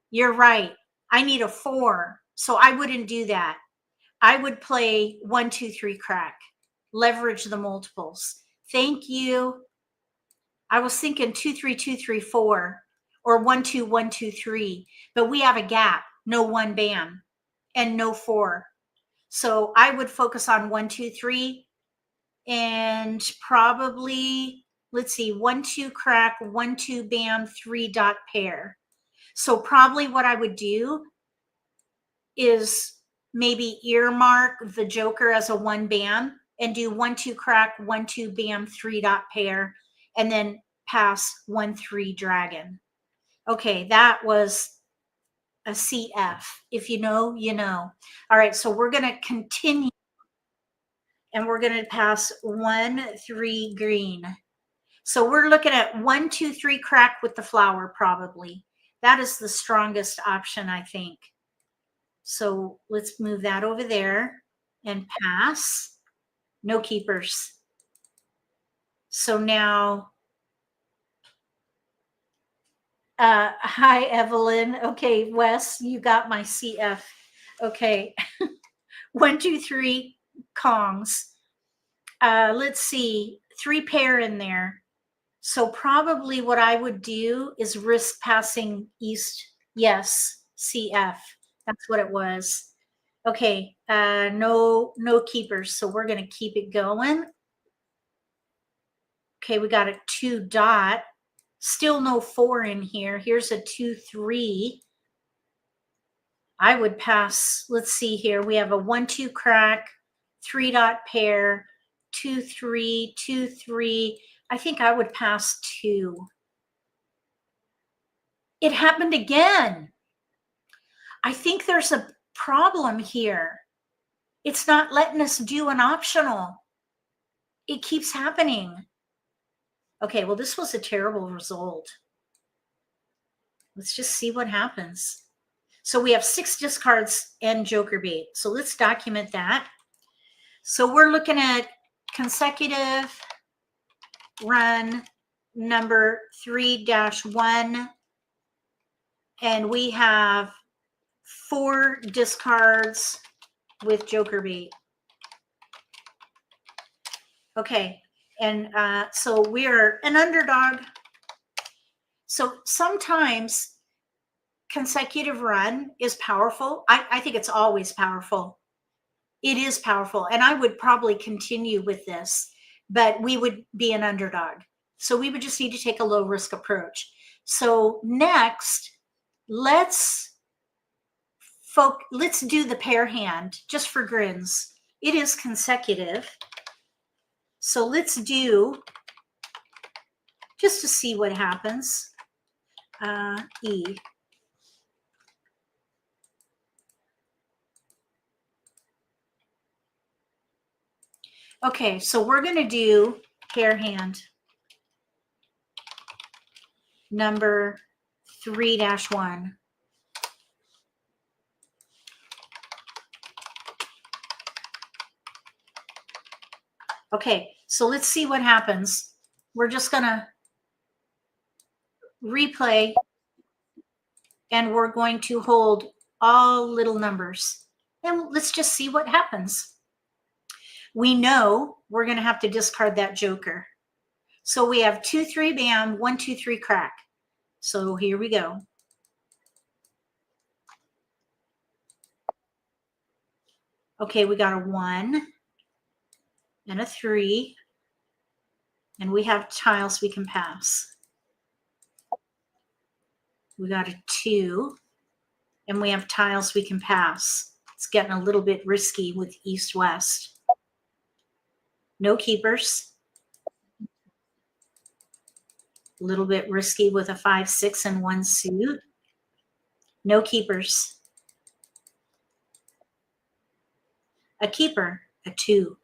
A: You're right. I need a 4. So I wouldn't do that. I would play 1, 2, 3 crack. Leverage the multiples. Thank you. I was thinking 2, 3, 2, 3, 4, or 1, 2, 1, 2, 3, but we have a gap, no 1 bam, and no 4. So I would focus on 1, 2, 3, and probably, let's see, 1, 2 crack, 1, 2 bam, 3 dot pair. So probably what I would do is maybe earmark the joker as a 1 bam and do 1, 2 crack, 1, 2 bam, 3 dot pair, and then pass 1, 3 dragon. Okay, that was a CF. If you know, you know. All right, so we're going to continue and we're going to pass 1, 3 green. So we're looking at 1, 2, 3 crack with the flower probably. That is the strongest option, I think. So let's move that over there and pass. No keepers. So now, hi, Evelyn. Okay, Wes, you got my CF. Okay. 1, 2, 3 Kongs. Let's see, 3 pair in there. So probably what I would do is risk passing east. Yes, CF. That's what it was. Okay, no keepers. So we're going to keep it going. Okay, we got a 2 dot. Still no 4 in here. Here's a 2, 3. I would pass, let's see here. We have a 1, 2 crack, 3 dot pair, 2, 3, 2, 3. I think I would pass 2. It happened again. I think there's a problem here. It's not letting us do an optional. It keeps happening. Okay, well, this was a terrible result. Let's just see what happens. So we have 6 discards and joker bait. So let's document that. So we're looking at consecutive run number 3-1, and we have 4 discards with joker bait. Okay, and so we're an underdog. So sometimes consecutive run is powerful. I think it's always powerful. It is powerful, and I would probably continue with this, but we would be an underdog. So we would just need to take a low risk approach. So next, let's do the pair hand just for grins. It is consecutive. So let's do, just to see what happens, E. Okay, so we're going to do pair hand number 3-1. Okay, so let's see what happens. We're just going to replay, and we're going to hold all little numbers. And let's just see what happens. We know we're going to have to discard that joker. So we have 2, 3 bam, 1, 2, 3 crack. So here we go. Okay, we got a 1 and a 3, and we have tiles we can pass. We got a 2, and we have tiles we can pass. It's getting a little bit risky with east-west. No keepers. A little bit risky with a 5, 6, and 1 suit. No keepers. A keeper, a 2.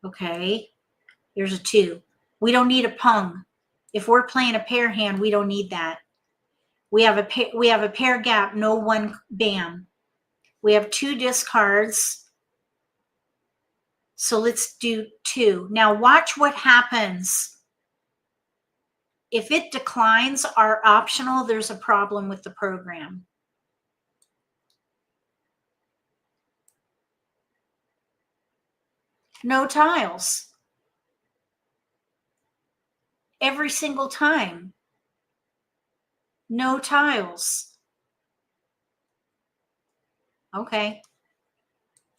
A: Okay, there's a 2. We don't need a pung. If we're playing a pair hand, we don't need that. We have a pair gap, no 1 bam. We have 2 discards. So let's do 2. Now watch what happens. If it declines our optional, there's a problem with the program. No tiles. Every single time. No tiles. Okay.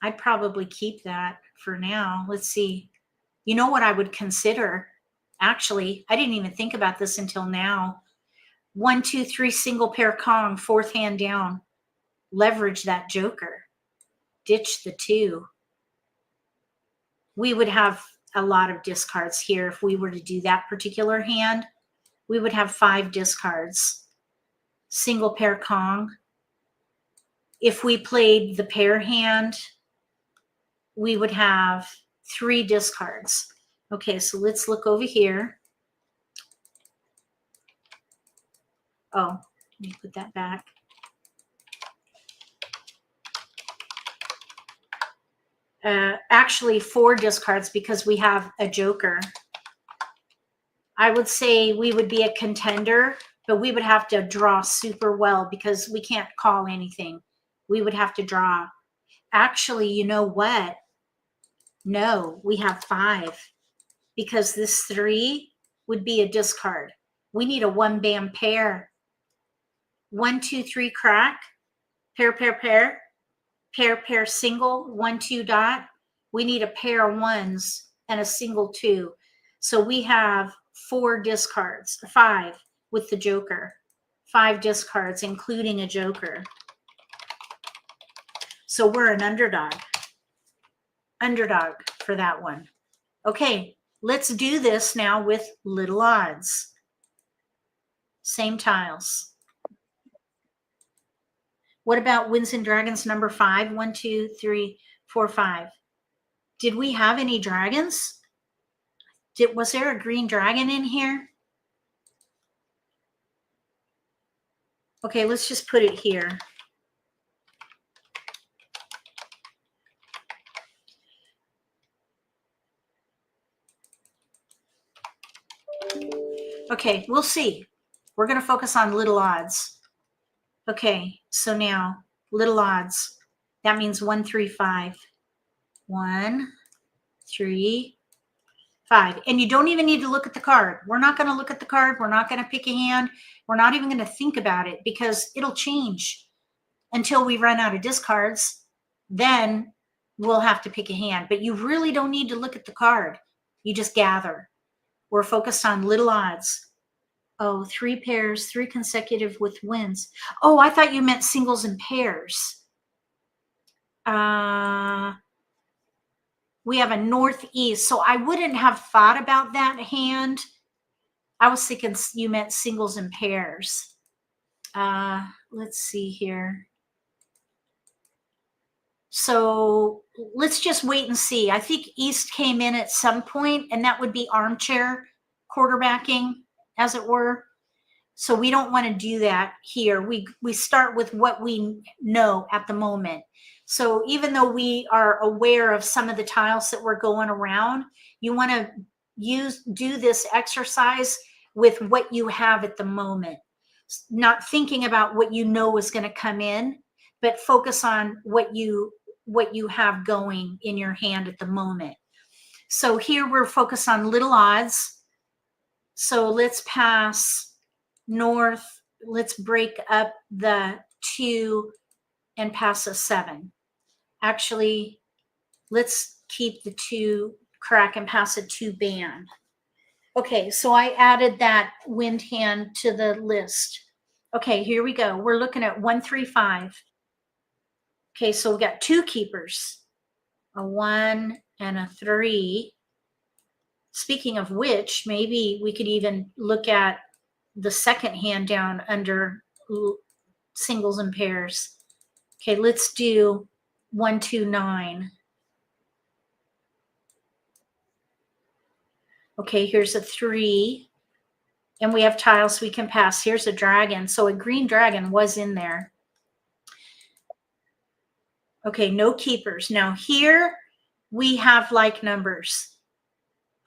A: I'd probably keep that for now. Let's see. You know what I would consider? Actually, I didn't even think about this until now. 1, 2, 3 single pair Kong, 4th hand down. Leverage that joker. Ditch the 2. We would have a lot of discards here if we were to do that particular hand. We would have 5 discards. Single pair Kong. If we played the pair hand, we would have 3 discards. Okay, so let's look over here. Oh, let me put that back. Actually 4 discards because we have a joker. I would say we would be a contender, but we would have to draw super well because we can't call anything. We would have to draw. Actually, you know what? No, we have 5 because this 3 would be a discard. We need a 1 bam pair. 1, 2, 3 crack. Pair, pair, pair. Pair, pair, single. 1, 2 dot. We need a pair of 1s and a single 2. So we have 4 discards, 5 with the joker. 5 discards, including a joker. So we're an underdog. Underdog for that one. Okay, let's do this now with little odds. Same tiles. What about Winds and Dragons number 5? 1, 2, 3, 4, 5. Did we have any dragons? Was there a green dragon in here? Okay, let's just put it here. Okay, we'll see. We're going to focus on little odds. Okay, so now little odds. That means 1, 3, 5. 1, 3, 5. And you don't even need to look at the card. We're not going to look at the card. We're not going to pick a hand. We're not even going to think about it because it'll change until we run out of discards. Then we'll have to pick a hand. But you really don't need to look at the card. You just gather. We're focused on little odds. Oh, 3 pairs, 3 consecutive with wins. Oh, I thought you meant singles and pairs. We have a northeast, so I wouldn't have thought about that hand. I was thinking you meant singles and pairs. Let's see here. So let's just wait and see. I think East came in at some point, and that would be armchair quarterbacking, as it were. So we don't want to do that here. We start with what we know at the moment. So even though we are aware of some of the tiles that we're going around, you want to do this exercise with what you have at the moment. Not thinking about what you know is going to come in, but focus on what you have going in your hand at the moment. So here we're focused on little odds. So let's pass north. Let's break up the 2 and pass a 7. Actually, let's keep the 2 crack and pass a 2 band. Okay, so I added that wind hand to the list. Okay, here we go. We're looking at 1, 3, 5. Okay, so we got 2 keepers, a 1 and a 3. Speaking of which, maybe we could even look at the second hand down under singles and pairs. Okay, let's do 1, 2, 9. Okay, here's a 3. And we have tiles we can pass. Here's a dragon. So a green dragon was in there. Okay, no keepers. Now here we have like numbers.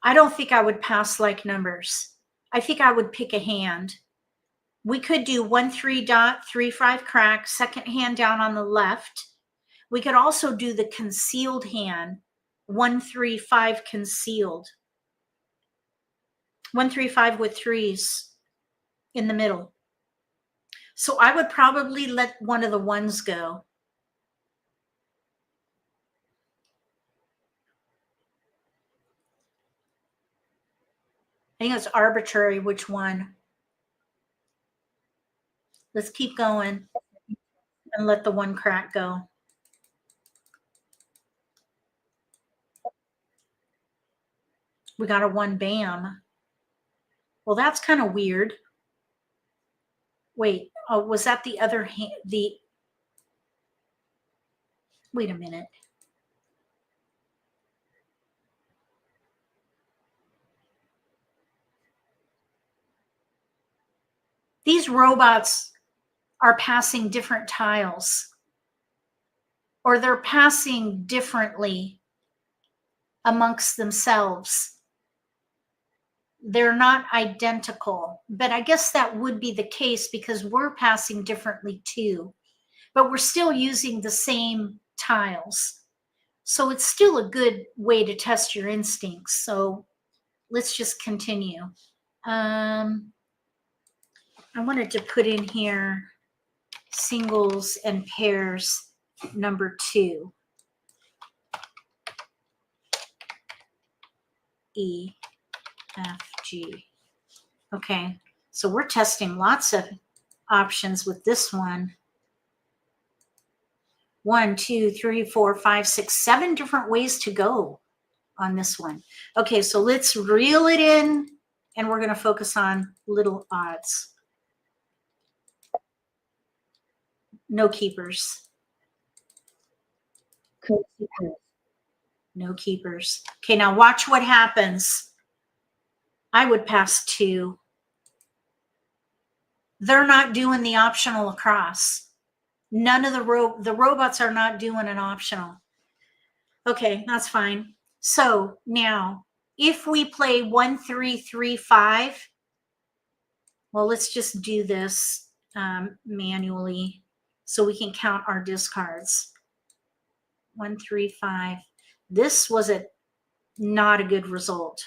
A: I don't think I would pass like numbers. I think I would pick a hand. We could do 1 3 dot 3 5 crack, second hand down on the left. We could also do the concealed hand, 1 3 5 concealed. 1 3 5 with 3s in the middle. So I would probably let one of the 1s go. I think it's arbitrary which one. Let's keep going and let the 1 crack go. We got a 1 bam. Well, that's kind of weird. Wait, oh, was that the other hand? Wait a minute. These robots are passing different tiles, or they're passing differently amongst themselves. They're not identical, but I guess that would be the case because we're passing differently too, but we're still using the same tiles. So it's still a good way to test your instincts. So let's just continue. I wanted to put in here singles and pairs number 2. E, F, G. Okay, so we're testing lots of options with this one. 1, 2, 3, 4, 5, 6, 7 different ways to go on this one. Okay, so let's reel it in and we're going to focus on little odds. No keepers.
B: Courtesy pass.
A: No keepers. Okay, now watch what happens. I would pass 2. They're not doing the optional across. None of the robots are not doing an optional. Okay, that's fine. So now, if we play 1 3 3 5, well, let's just do this manually so we can count our discards. 1 3 5. This was not a good result.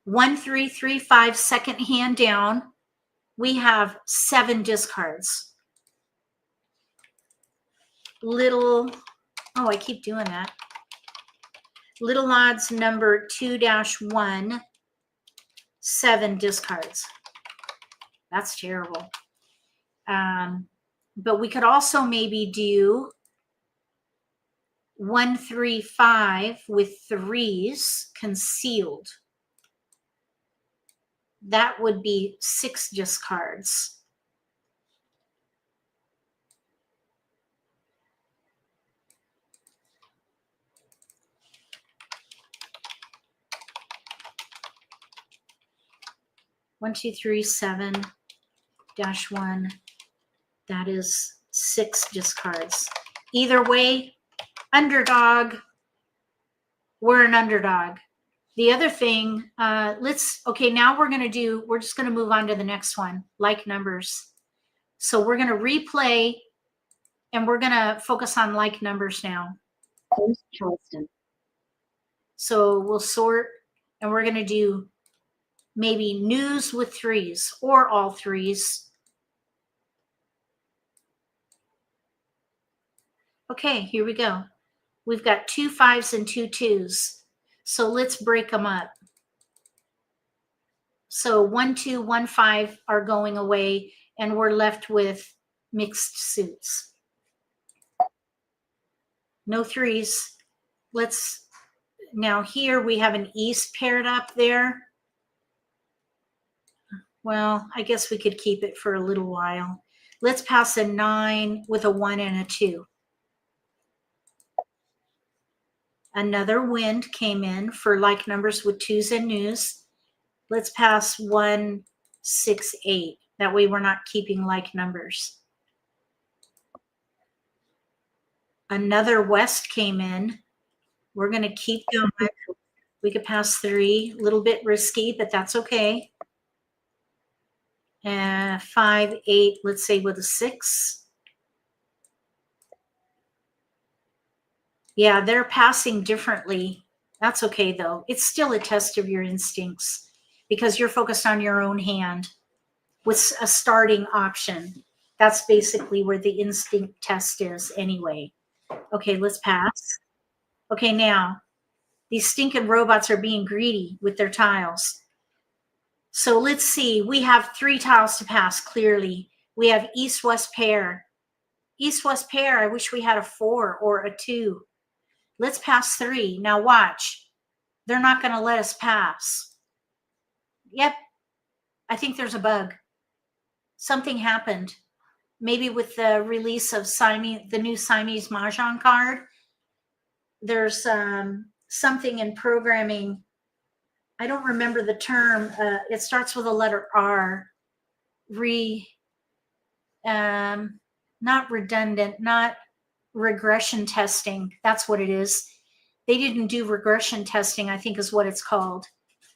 A: 1 3 3 5, second hand down. We have 7 discards. Little, oh, I keep doing that. Little odds number 2-1, 7 discards. That's terrible. But we could also maybe do 1 3 5 with 3s concealed. That would be 6 discards. One, 2, 3, 7-1. That is 6 discards. Either way, underdog. We're an underdog. The other thing, okay, now we're just going to move on to the next one, like numbers. So we're going to replay and we're going to focus on like numbers now.
B: Post Charleston.
A: So we'll sort and we're going to do maybe news with 3s or all 3s. Okay, here we go. We've got 2 5s and 2 2s. So let's break them up. So 1 2, 1 5 are going away and we're left with mixed suits. No 3s. Now here we have an east paired up there. Well, I guess we could keep it for a little while. Let's pass a 9 with a 1 and a 2. Another wind came in for like numbers with twos and news. Let's pass 1, 6, 8. That way we're not keeping like numbers. Another west came in. We're going to keep going. We could pass 3. A little bit risky, but that's okay. 5, 8, let's say with a 6. Yeah, they're passing differently. That's okay, though. It's still a test of your instincts because you're focused on your own hand with a starting option. That's basically where the instinct test is anyway. Okay, let's pass. Okay, now, these stinking robots are being greedy with their tiles. So let's see. We have 3 tiles to pass, clearly. We have east-west pair. East-west pair, I wish we had a 4 or a 2. Let's pass 3. Now watch. They're not going to let us pass. Yep. I think there's a bug. Something happened. Maybe with the release of the new Siamese Mah Jongg card. There's something in programming. I don't remember the term. It starts with a letter R. Not redundant, not regression testing. That's what it is. They didn't do regression testing, I think is what it's called,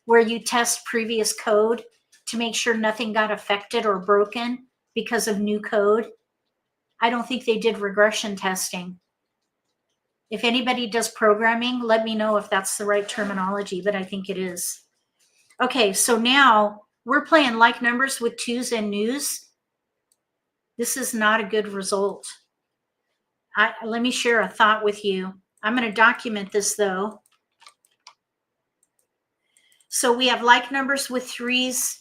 A: where you test previous code to make sure nothing got affected or broken because of new code. I don't think they did regression testing. If anybody does programming, let me know if that's the right terminology, but I think it is. Okay, so now we're playing like numbers with twos and news. This is not a good result. Let me share a thought with you. I'm going to document this though. So we have like numbers with 3s,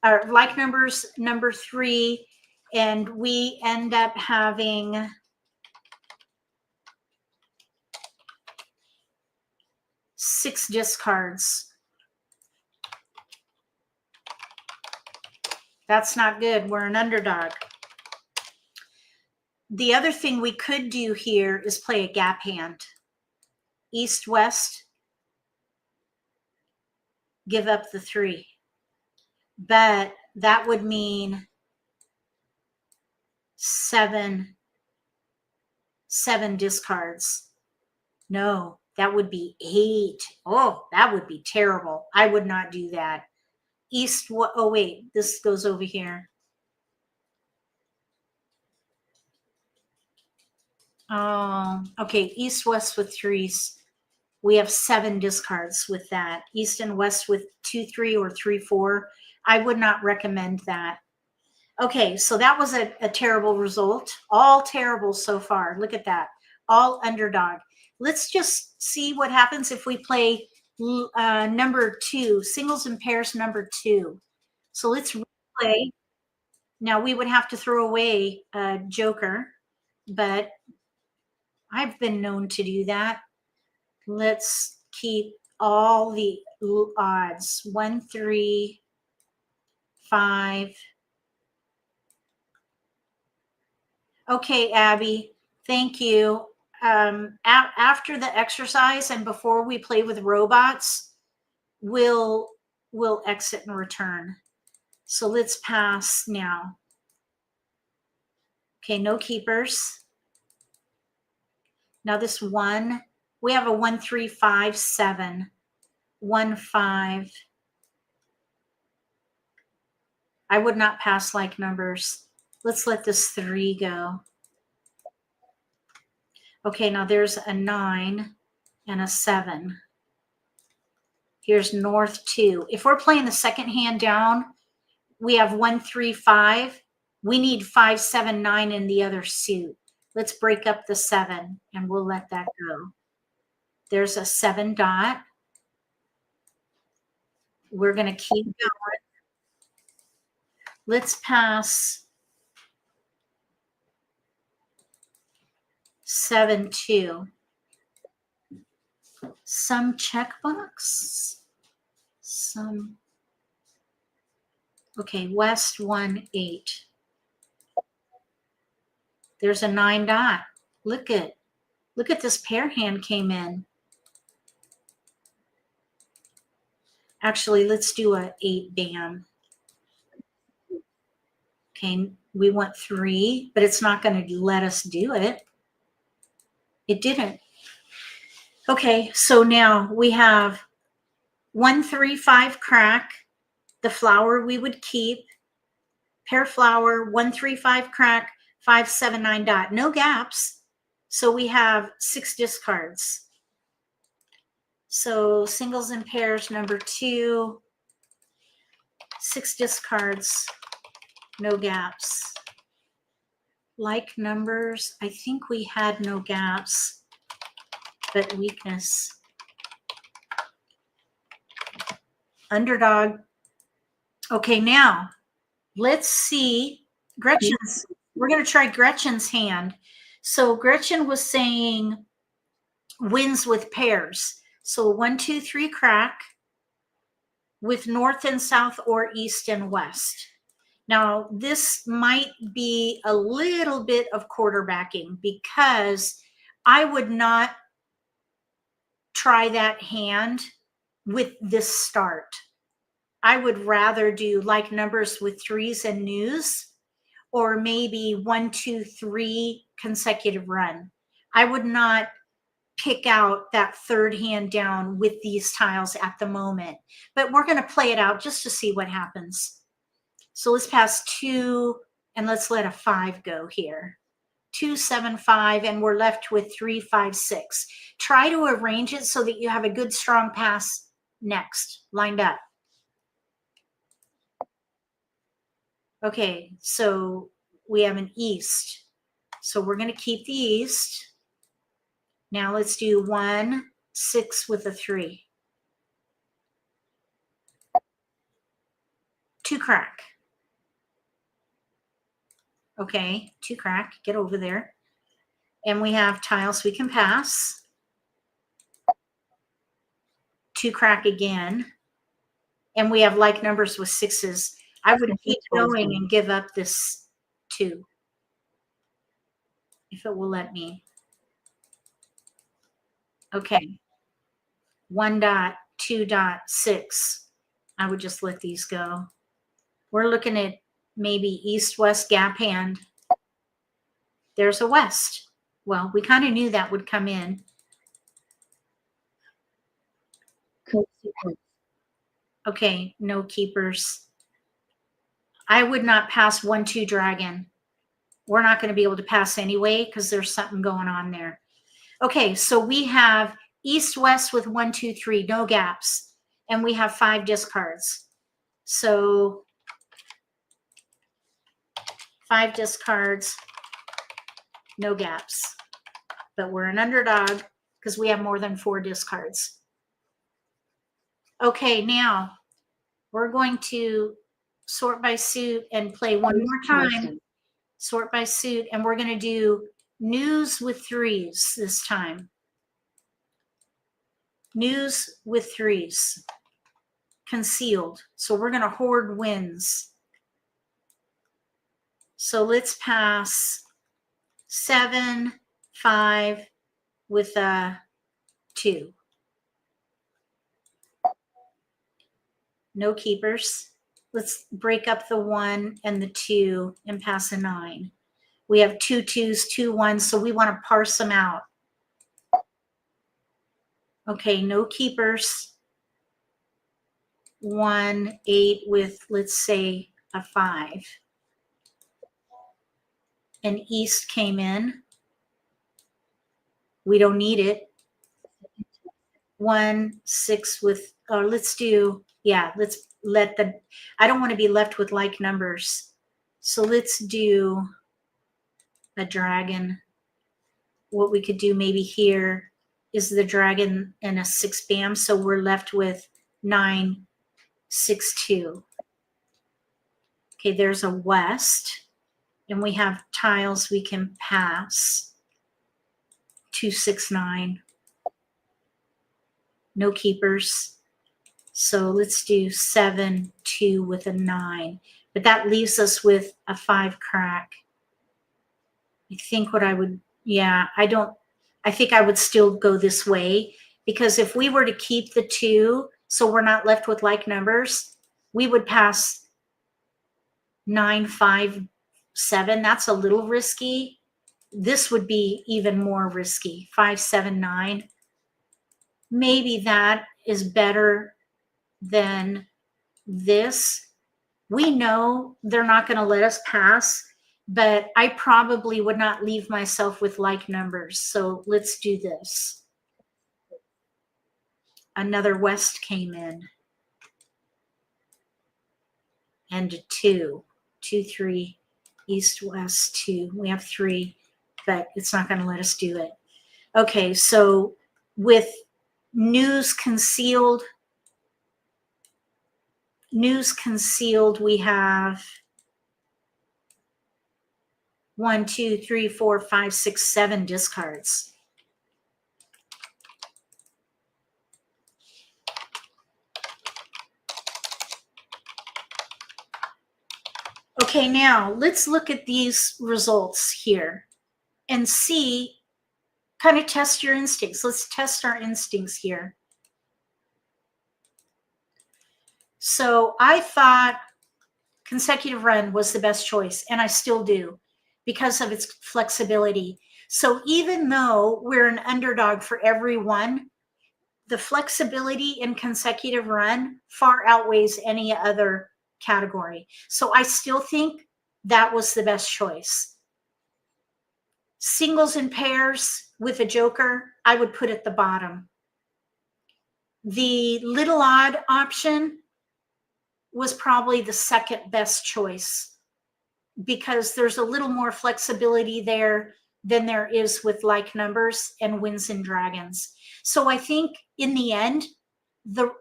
A: or like numbers number 3, and we end up having 6 discards. That's not good. We're an underdog. The other thing we could do here is play a gap hand. East-west, give up the 3. But that would mean 7 discards. No, that would be 8. Oh, that would be terrible. I would not do that. Oh wait, this goes over here. Oh, okay, east-west with 3s. We have 7 discards with that. East and west with 2, 3 or 3, 4. I would not recommend that. Okay, so that was a terrible result. All terrible so far. Look at that. All underdog. Let's just see what happens if we play number 2, singles and pairs number 2. So let's replay. Now we would have to throw away a joker, but I've been known to do that. Let's keep all the odds. 1, 3, 5. Okay, Abby, thank you. After the exercise and before we play with robots, we'll exit and return. So let's pass now. Okay, no keepers. Now this 1, we have a 1, 3, 5, 7. 1, 5. I would not pass like numbers. Let's let this 3 go. Okay, now there's a 9 and a 7. Here's north 2. If we're playing the second hand down, we have 1, 3, 5. We need 5, 7, 9 in the other suit. Let's break up the 7 and we'll let that go. There's a 7 dot. We're going to keep going. Let's pass 7, 2. Some checkbox. Some. Okay, west 1, 8. There's a 9 dot. Look at this pair hand came in. Actually, let's do a 8 bam. Okay, we want 3, but it's not going to let us do it. It didn't. Okay, so now we have 1, 3, 5 crack, the flower we would keep, pair flower, 1, 3, 5 crack, 5, 7, 9 dot, no gaps. So we have 6 discards. So singles and pairs, number 2, 6 discards, no gaps. Like numbers, I think we had no gaps, but weakness. Underdog. Okay, now let's see Gretchen's. We're going to try Gretchen's hand. So Gretchen was saying wins with pairs. So 1, 2, 3 crack with north and south or east and west. Now, this might be a little bit of quarterbacking because I would not try that hand with this start. I would rather do like numbers with 3s and news, or maybe 1, 2, 3 consecutive run. I would not pick out that third hand down with these tiles at the moment, but we're going to play it out just to see what happens. So let's pass 2 and let's let a 5 go here. 2, 7, 5, and we're left with 3, 5, 6. Try to arrange it so that you have a good strong pass next, lined up. Okay, so we have an east. So we're going to keep the east. Now let's do 1, 6 with a 3. 2 crack. Okay, 2 crack, get over there. And we have tiles we can pass. 2 crack again. And we have like numbers with 6s. I would keep going and give up this 2. If it will let me. Okay. 1 dot, 2 dot, 6. I would just let these go. We're looking at maybe east-west gap hand. There's a west. Well, we kind of knew that would come in. Okay, no keepers. I would not pass 1, 2 dragon. We're not going to be able to pass anyway because there's something going on there. Okay, so we have east-west with 1, 2, 3, no gaps. And we have 5 discards. So 5 discards, no gaps. But we're an underdog because we have more than 4 discards. Okay, now we're going to sort by suit and play one more time. Sort by suit, and we're going to do news with 3s this time. News with 3s. Concealed. So we're going to hoard wins. So let's pass 7, 5 with a 2. No keepers. Let's break up the 1 and the 2 and pass a 9. We have 2 2s, 2 1s, so we want to parse them out. Okay, no keepers. 1, 8 with, let's say, a 5. And east came in. We don't need it. 1, 6 with, let's do, yeah, let's let the, I don't want to be left with like numbers. So let's do a dragon. What we could do maybe here is the dragon and a 6 bam. So we're left with 9, 6, 2. Okay, there's a west. And we have tiles we can pass. 2, 6, 9. No keepers. So let's do 7, 2 with a 9. But that leaves us with a 5 crack. I think what I would, yeah, I think I would still go this way, because if we were to keep the 2 so we're not left with like numbers, we would pass 9, 5, 7. That's a little risky. This would be even more risky. 5, 7, 9. Maybe that is better than this. We know they're not going to let us pass, but I probably would not leave myself with like numbers. So let's do this. Another west came in. And a 2, 2, 3, east, west, 2. We have 3, but it's not going to let us do it. Okay, so with news concealed, we have 1, 2, 3, 4, 5, 6, 7 discards. Okay, now let's look at these results here and see, kind of test your instincts. Let's test our instincts here. So I thought consecutive run was the best choice, and I still do because of its flexibility. So even though we're an underdog for every one, the flexibility in consecutive run far outweighs any other category. So I still think that was the best choice. Singles and pairs with a joker, I would put at the bottom. The little odd option was probably the second best choice because there's a little more flexibility there than there is with like numbers and winds and dragons. So I think in the end,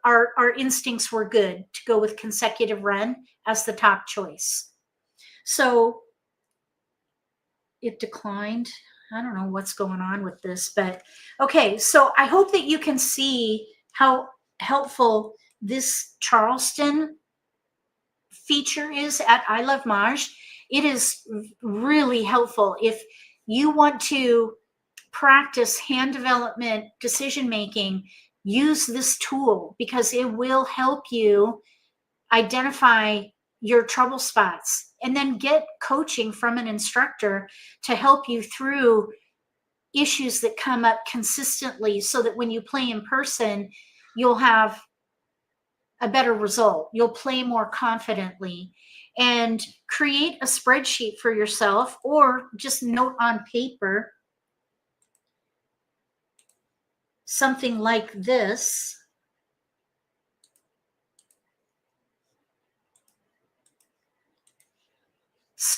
A: our instincts were good to go with consecutive run as the top choice. So it declined. I don't know what's going on with this, but okay. So I hope that you can see how helpful this Charleston feature is at I Love Mahj. It is really helpful if you want to practice hand development, decision making. Use this tool because it will help you identify your trouble spots and then get coaching from an instructor to help you through issues that come up consistently so that when you play in person, you'll have a better result. You'll play more confidently and create a spreadsheet for yourself or just note on paper something like this.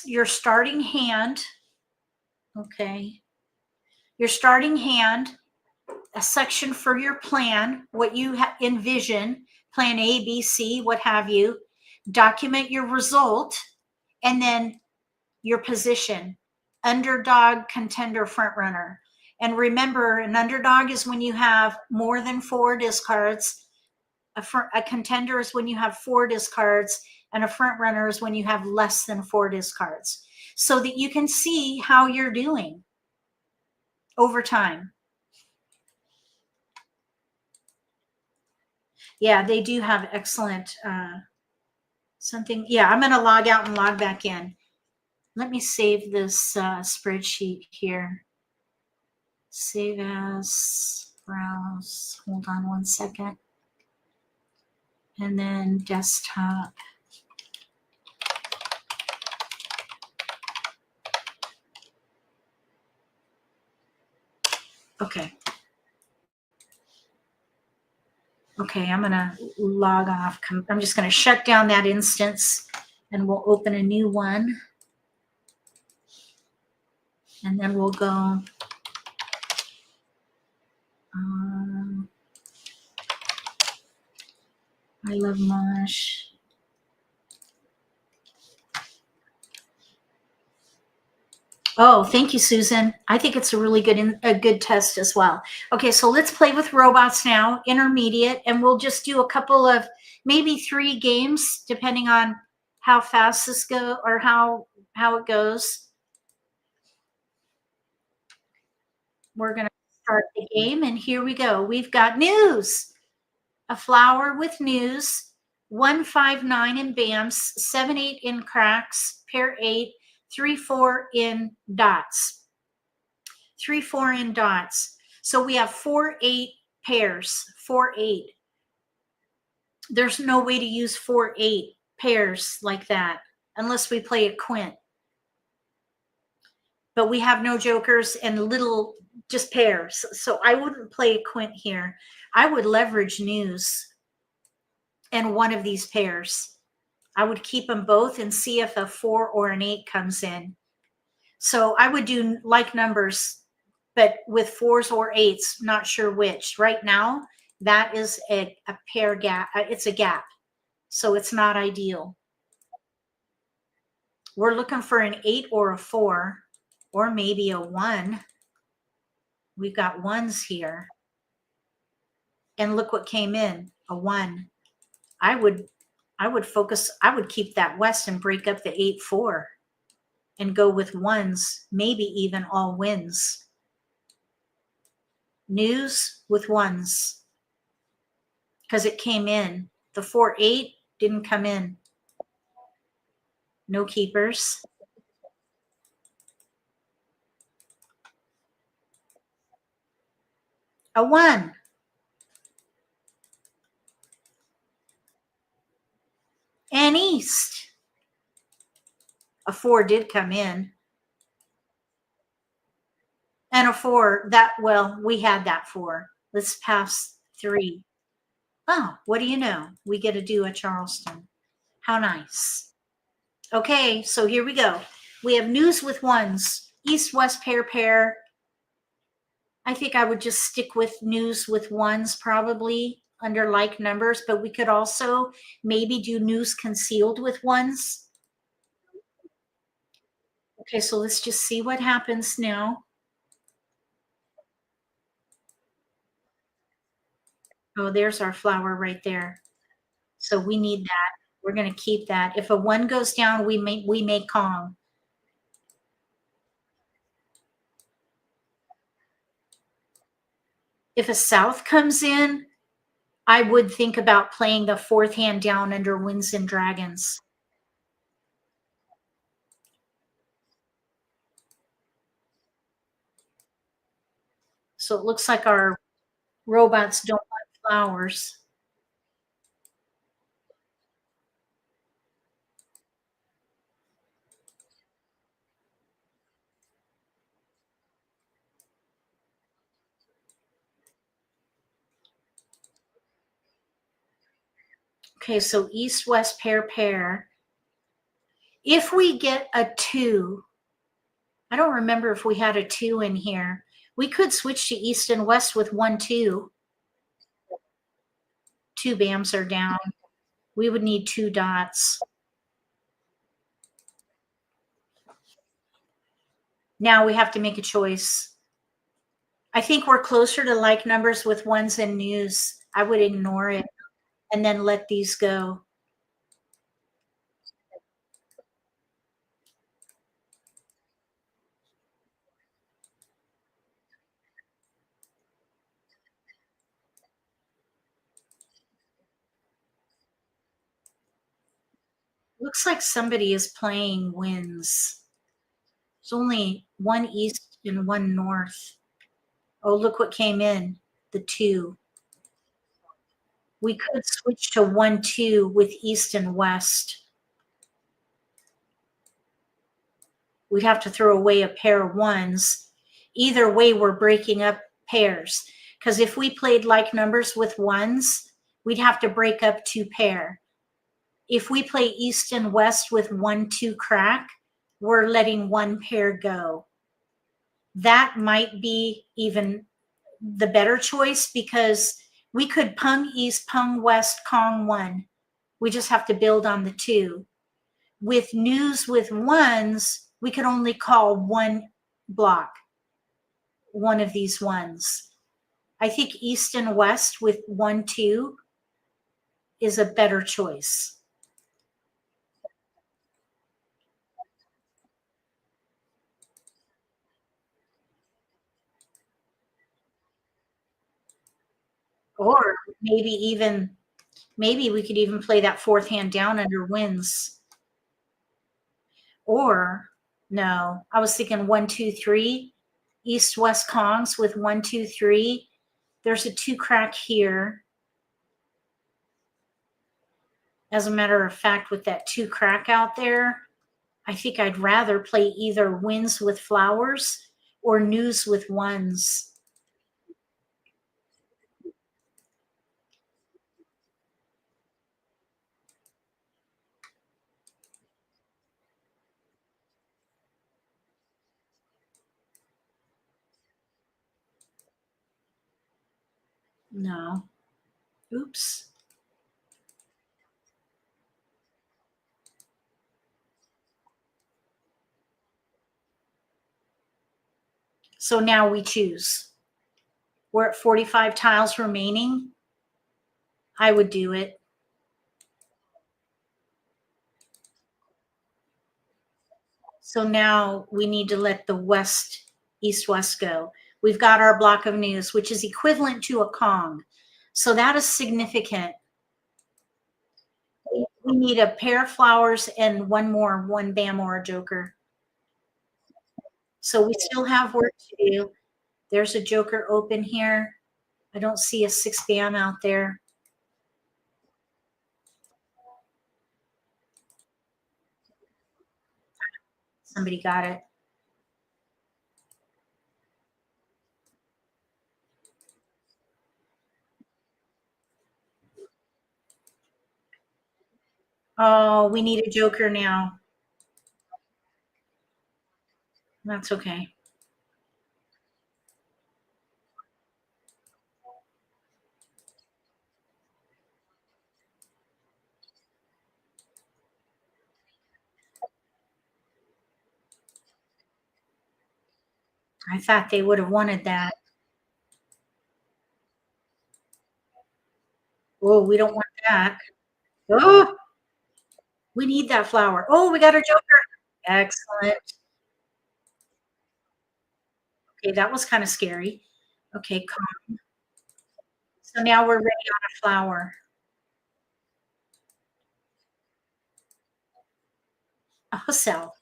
A: Your starting hand, okay, your starting hand, a section for your plan, what you envision, plan A, B, C, what have you, document your result, and then your position, underdog, contender, front runner. And remember, an underdog is when you have more than 4 discards. A contender is when you have 4 discards, and a front runner is when you have less than 4 discards, so that you can see how you're doing over time. Yeah, they do have excellent something. Yeah, I'm going to log out and log back in. Let me save this spreadsheet here. Save as, browse. Hold on one second. And then desktop. Okay. Okay, I'm going to log off. I'm just going to shut down that instance and we'll open a new one. And then we'll go. I Love Mahj. Oh, thank you, Susan. I think it's a really good test as well. Okay, so let's play with robots now, intermediate, and we'll just do a couple of maybe 3 games, depending on how fast this goes or how it goes. We're going to start the game, and here we go. We've got news. a flower with news, 159 in BAMS, 7-8 in cracks, pair 8, 3-4 in dots. 3-4 in dots. So we have 4-8 pairs, 4-8. There's no way to use 4-8 pairs like that unless we play a quint. But we have no jokers and little just pairs. So I wouldn't play a quint here. I would leverage news and one of these pairs. I would keep them both and see if a 4 or an 8 comes in. So I would do like numbers, but with 4s or 8s, not sure which. Right now, that is a pair gap. It's a gap. So it's not ideal. We're looking for an 8 or a 4, or maybe a 1. We've got 1s here. And look what came in, a 1. I would focus, I would keep that west and break up the 8-4 and go with 1s, maybe even all wins. News with 1s, because it came in. The 4-8 didn't come in. No keepers. A 1. And east. A 4 did come in. And a 4, that, well, we had that 4. Let's pass 3. Oh, what do you know? We get to do a Charleston. How nice. Okay, so here we go. We have news with 1s. East-west pair. I think I would just stick with news with 1s probably under like numbers, but we could also maybe do news concealed with 1s. Okay, so let's just see what happens now. Oh, there's our flower right there. So we need that. We're going to keep that. If a 1 goes down, we may Kong. If a south comes in, I would think about playing the 4th hand down under Winds and Dragons. So it looks like our robots don't want flowers. Okay, so east-west pair. If we get a 2, I don't remember if we had a 2 in here. We could switch to east and west with 1-2. 2 BAMs are down. We would need 2 dots. Now we have to make a choice. I think we're closer to like numbers with 1s and news. I would ignore it and then let these go. Looks like somebody is playing winds. There's only 1 east and 1 north. Oh, look what came in, the 2. We could switch to 1-2 with east and west. We'd have to throw away a pair of 1s. Either way, we're breaking up pairs. Because if we played like numbers with 1s, we'd have to break up 2 pair. If we play east and west with 1-2 crack, we're letting 1 pair go. That might be even the better choice because we could pung east, pung west, Kong 1. We just have to build on the 2. With news with 1s, we could only call 1 block, one of these 1s. I think east and west with 1-2 is a better choice. Or maybe we could even play that fourth hand down under wins. Or no, I was thinking 1, 2, 3, east west Kongs with 1, 2, 3. There's a 2 crack here. As a matter of fact, with that 2 crack out there, I think I'd rather play either wins with flowers or news with ones. No. Oops. So now we choose. We're at 45 tiles remaining. I would do it. So now we need to let the west, east-west go. We've got our block of news, which is equivalent to a Kong. So that is significant. We need a pair of flowers and one bam or a joker. So we still have work to do. There's a joker open here. I don't see a 6 bam out there. Somebody got it. Oh, we need a joker now. That's okay. I thought they would have wanted that. Oh, we don't want that. Oh, we need that flower. Oh, we got our joker. Excellent. Okay, that was kind of scary. Okay, calm. So now we're ready on a flower. Oh, sell.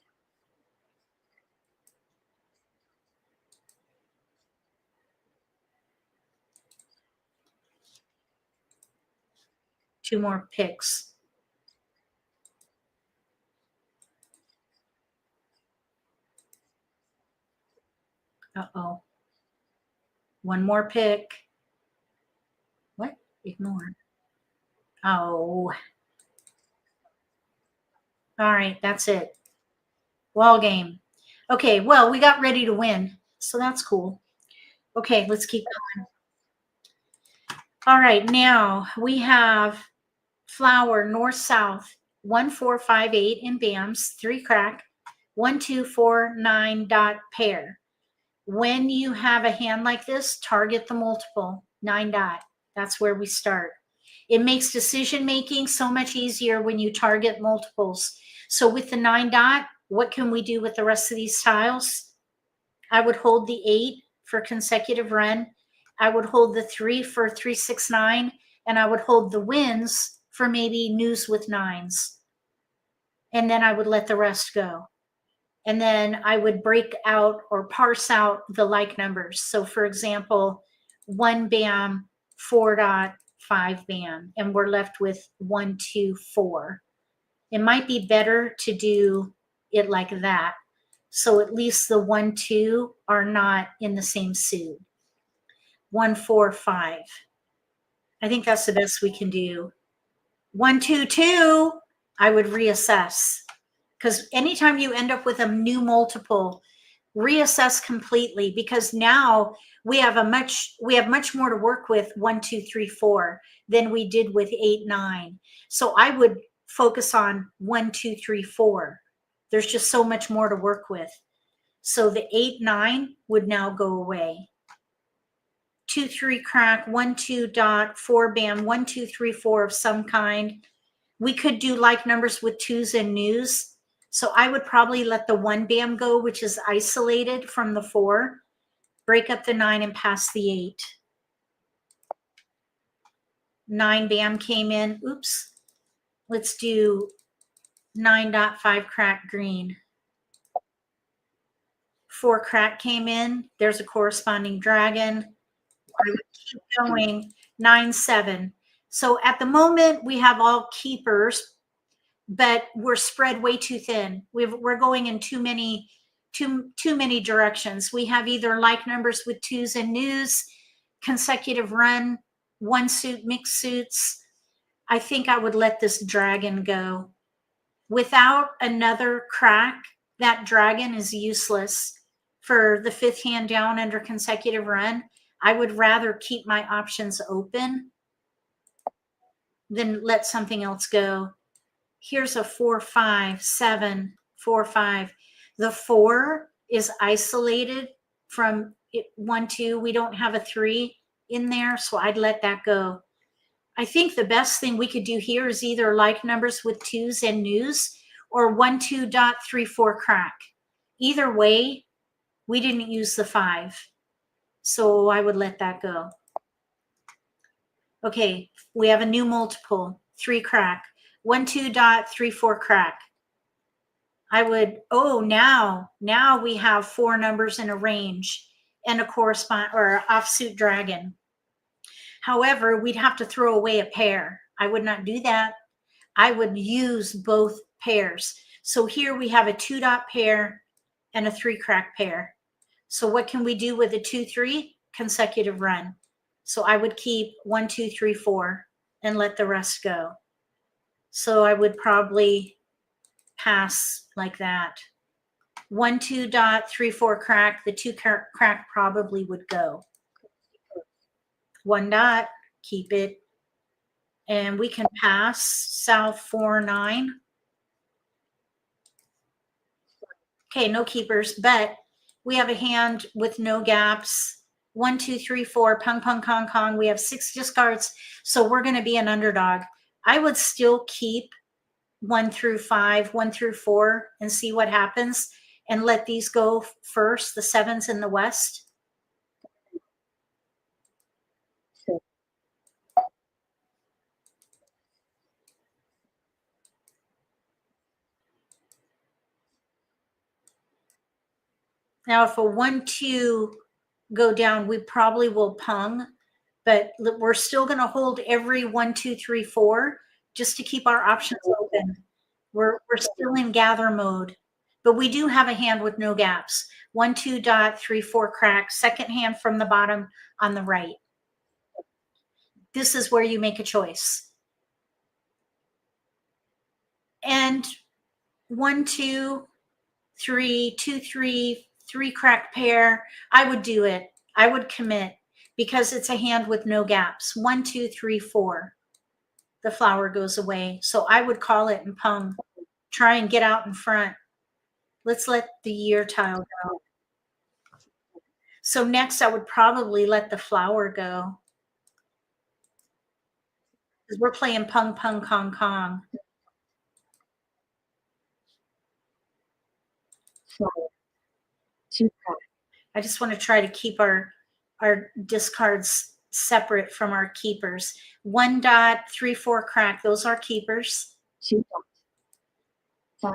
A: 2 more picks. Uh-oh. 1 more pick. What? Ignore. Oh. All right, that's it. Wall game. Okay, well, we got ready to win, so that's cool. Okay, let's keep going. All right, now we have flower north south 1 4 5 8 in bams, 3 crack, 1 2 4 9 dot pair. When you have a hand like this, target the multiple 9 dot. That's where we start. It makes decision making so much easier when you target multiples. So with the 9 dot, what can we do with the rest of these tiles? I would hold the 8 for consecutive run. I would hold the 3 for 3 6 9, and I would hold the wins for maybe news with nines. And then I would let the rest go. And then I would break out or parse out the like numbers. So for example, 1 bam, 4 dot, 5 bam, and we're left with 1 2 4. It might be better to do it like that. So at least the 1 2 are not in the same suit. 1 4 5. I think that's the best we can do. 1 2 2, I would reassess. Because anytime you end up with a new multiple, reassess completely, because now we have much more to work with 1 2 3 4 than we did with 8 9. So I would focus on 1 2 3 4. There's just so much more to work with. So the 8 9 would now go away. 2 3 crack, 1 2 dot, 4 bam, 1 2 3 4 of some kind. We could do like numbers with twos and news. So I would probably let the 1 bam go, which is isolated from the 4, break up the 9 and pass the 8. 9 bam came in. Oops. Let's do 9.5 crack green. 4 crack came in. There's a corresponding dragon. I would keep going. 9-7. So at the moment we have all keepers, but we're spread way too thin. We're going in too many directions. We have either like numbers with twos and news, consecutive run, one suit, mixed suits. I think I would let this dragon go. Without another crack, that dragon is useless for the 5th hand down under consecutive run. I would rather keep my options open than let something else go. Here's a 4, 5, 7, 4, 5. The 4 is isolated from 1, 2. We don't have a 3 in there, so I'd let that go. I think the best thing we could do here is either like numbers with twos and news or 1, 2.34 crack. Either way, we didn't use the 5. So I would let that go. Okay, we have a new multiple, 3 crack, 1, 2.34 crack. I would, now we have 4 numbers in a range and a correspond or offsuit dragon. However, we'd have to throw away a pair. I would not do that. I would use both pairs. So here we have a 2 dot pair and a 3 crack pair. So what can we do with a 2, 3? Consecutive run. So I would keep 1, 2, 3, 4 and let the rest go. So I would probably pass like that. 1, 2.34 crack. The 2 crack probably would go. 1 dot, keep it. And we can pass south 4, 9. Okay, no keepers, but we have a hand with no gaps. 1, 2, 3, 4, pung, pung, kong, kong. We have 6 discards, so we're going to be an underdog. I would still keep 1 through 5, 1 through 4, and see what happens, and let these go first, the 7s in the west. Now, if a 1, 2 go down, we probably will pung, but we're still going to hold every 1, 2, 3, 4 just to keep our options open. We're still in gather mode, but we do have a hand with no gaps. 1, 2.34 crack, second hand from the bottom on the right. This is where you make a choice. And 1, 2, 3, 2, 3, 3 crack pair. I would do it. I would commit because it's a hand with no gaps. 1, 2, 3, 4. The flower goes away. So I would call it and pung. Try and get out in front. Let's let the year tile go. So next I would probably let the flower go. Because we're playing pung, pung, kong, kong. I just want to try to keep our discards separate from our keepers. 1.34 crack, those are keepers.
B: 2 dot, 5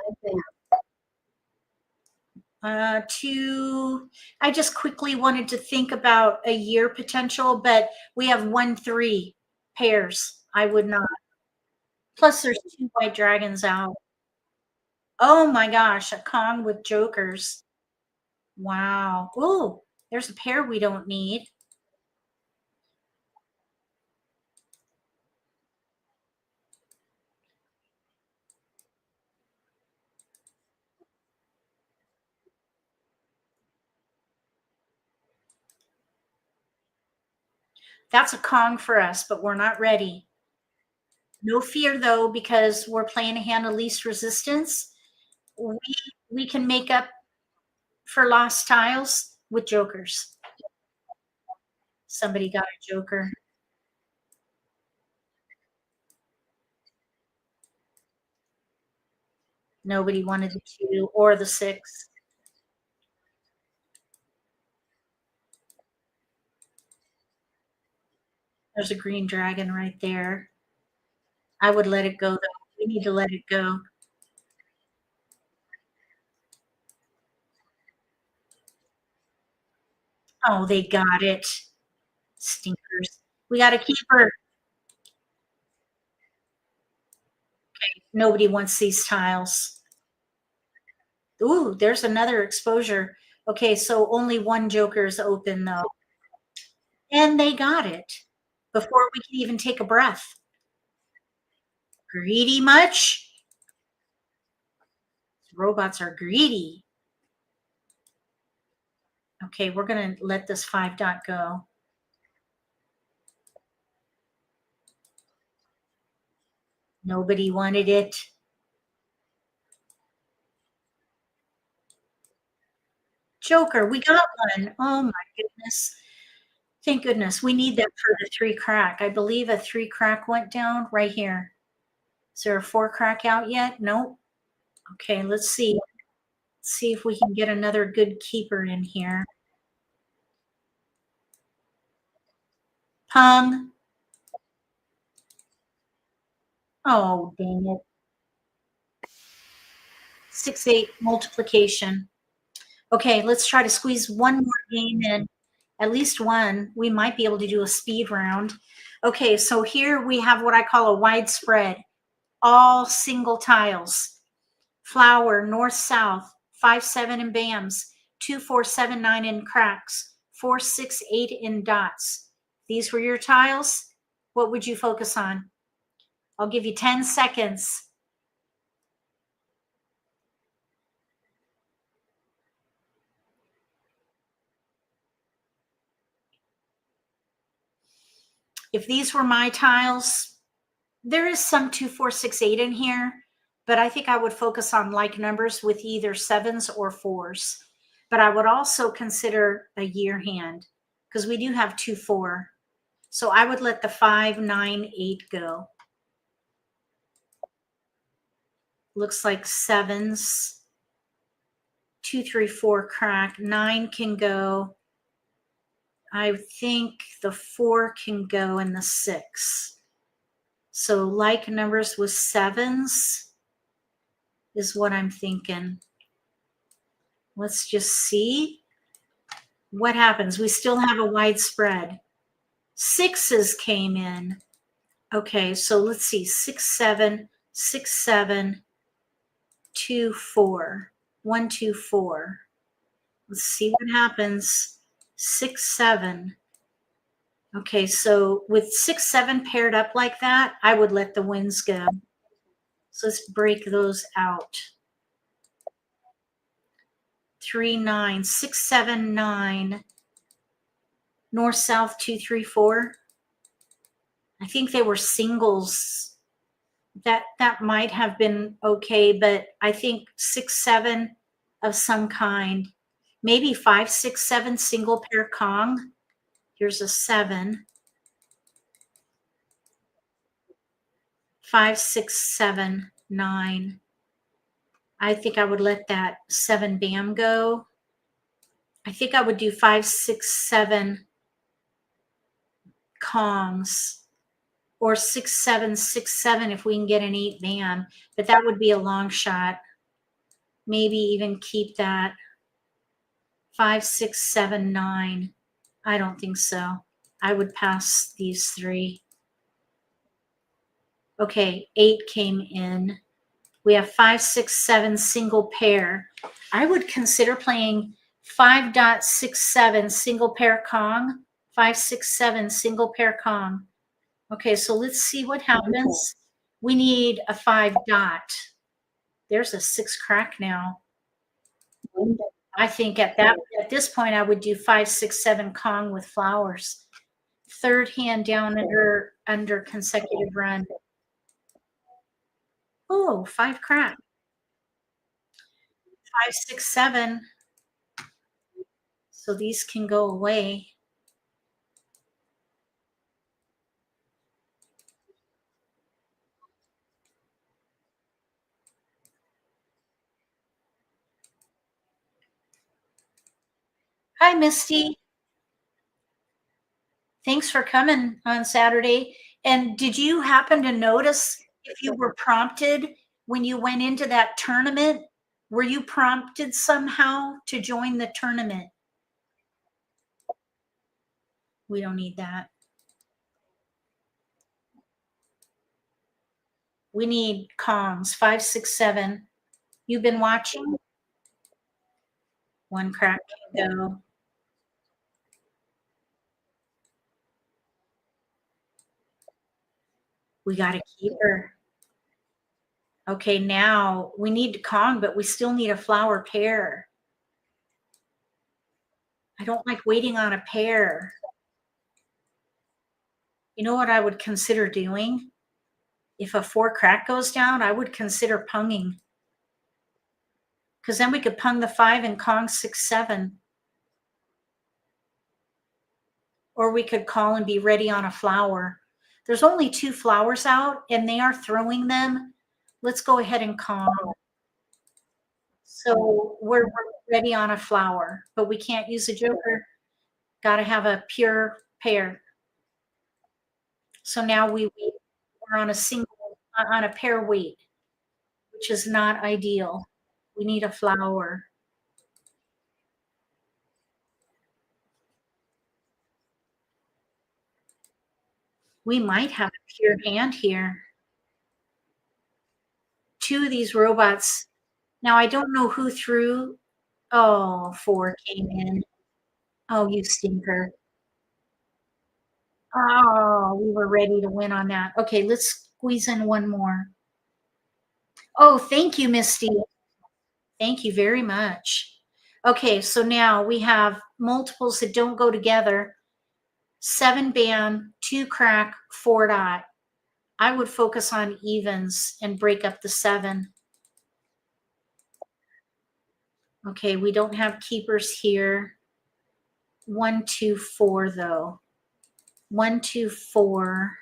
B: bam.
A: 2, I just quickly wanted to think about a year potential, but we have 1, 3 pairs. I would not. Plus there's 2 white dragons out. Oh my gosh, a Kong with jokers. Wow. Oh, there's a pair we don't need. That's a Kong for us, but we're not ready. No fear though, because we're playing a hand of least resistance. We can make up for lost tiles with jokers. Somebody got a joker. Nobody wanted the 2 or the 6. There's a green dragon right there. I would let it go though. We need to let it go. Oh, they got it. Stinkers. We got to keep her. Nobody wants these tiles. Ooh, there's another exposure. Okay, so only one joker is open though. And they got it before we can even take a breath. Greedy much? Robots are greedy. Okay, we're going to let this 5 dot go. Nobody wanted it. Joker, we got one. Oh my goodness. Thank goodness. We need that for the 3 crack. I believe a 3 crack went down right here. Is there a 4 crack out yet? Nope. Okay, let's see. Let's see if we can get another good keeper in here. Pung. Oh, dang it. 6-8 multiplication. Okay, let's try to squeeze one more game in. At least one. We might be able to do a speed round. Okay, so here we have what I call a widespread. All single tiles. Flower, north, south, 5, 7 in BAMs, 2, 4, 7, 9 in cracks, 4, 6, 8 in dots. These were your tiles. What would you focus on? I'll give you 10 seconds. If these were my tiles, there is some 2, 4, 6, 8 in here, but I think I would focus on like numbers with either 7s or 4s. But I would also consider a year hand because we do have 2, 4. So I would let the 5, 9, 8 go. Looks like 7s. 2, 3, 4 crack. 9 can go. I think the 4 can go in the 6. So like numbers with 7s is what I'm thinking. Let's just see what happens. We still have a wide spread. 6s came in. Okay, so let's see. 6, 7, 6, 7, 2, 4. 1, 2, 4. Let's see what happens. 6, 7. Okay, so with 6, 7 paired up like that, I would let the winds go. So let's break those out. 3, 9, 6, 7, 9. North, south, 2, 3, 4. I think they were singles. That might have been okay, but I think 6, 7 of some kind. Maybe 5, 6, 7 single pair Kong. Here's a 7. 5, 6, 7, 9. I think I would let that 7 BAM go. I think I would do 5, 6, 7 Kongs or 6, 7, 6, 7 if we can get an 8 BAM, but that would be a long shot. Maybe even keep that 5, 6, 7, 9. I don't think so. I would pass these 3. Okay, 8 came in. We have 5, 6, 7 single pair. I would consider playing 5.67 single pair Kong, 5, 6, 7 single pair Kong. Okay, so let's see what happens. We need a 5 dot. There's a 6 crack now. I think at this point I would do 5, 6, 7 Kong with flowers. Third hand down under consecutive run. Oh, 5 crack. 5, 6, 7. So these can go away. Hi, Misty. Thanks for coming on Saturday. And did you happen to notice if you were prompted when you went into that tournament? Were you prompted somehow to join the tournament? We don't need that. We need Kongs, 5, 6, 7. You've been watching? One crack can go. We got a keeper. Okay, now we need Kong, but we still need a flower pair. I don't like waiting on a pair. You know what I would consider doing? If a 4 crack goes down, I would consider punging. Because then we could pung the 5 and Kong 6, 7. Or we could call and be ready on a flower. There's only 2 flowers out and they are throwing them. Let's go ahead and Kong. So we're ready on a flower, but we can't use a joker. Got to have a pure pair. So now we're on a single, on a pair weight, which is not ideal. We need a flower. We might have a pure hand here. 2 of these robots. Now I don't know who threw. Oh, 4 came in. Oh, you stinker. Oh, we were ready to win on that. Okay, let's squeeze in one more. Oh, thank you, Misty. Thank you very much. Okay, so now we have multiples that don't go together. 7 band, 2 crack, 4 dot. I would focus on evens and break up the 7. Okay, we don't have keepers here. 1, 2, 4 though. 1, 2, 4.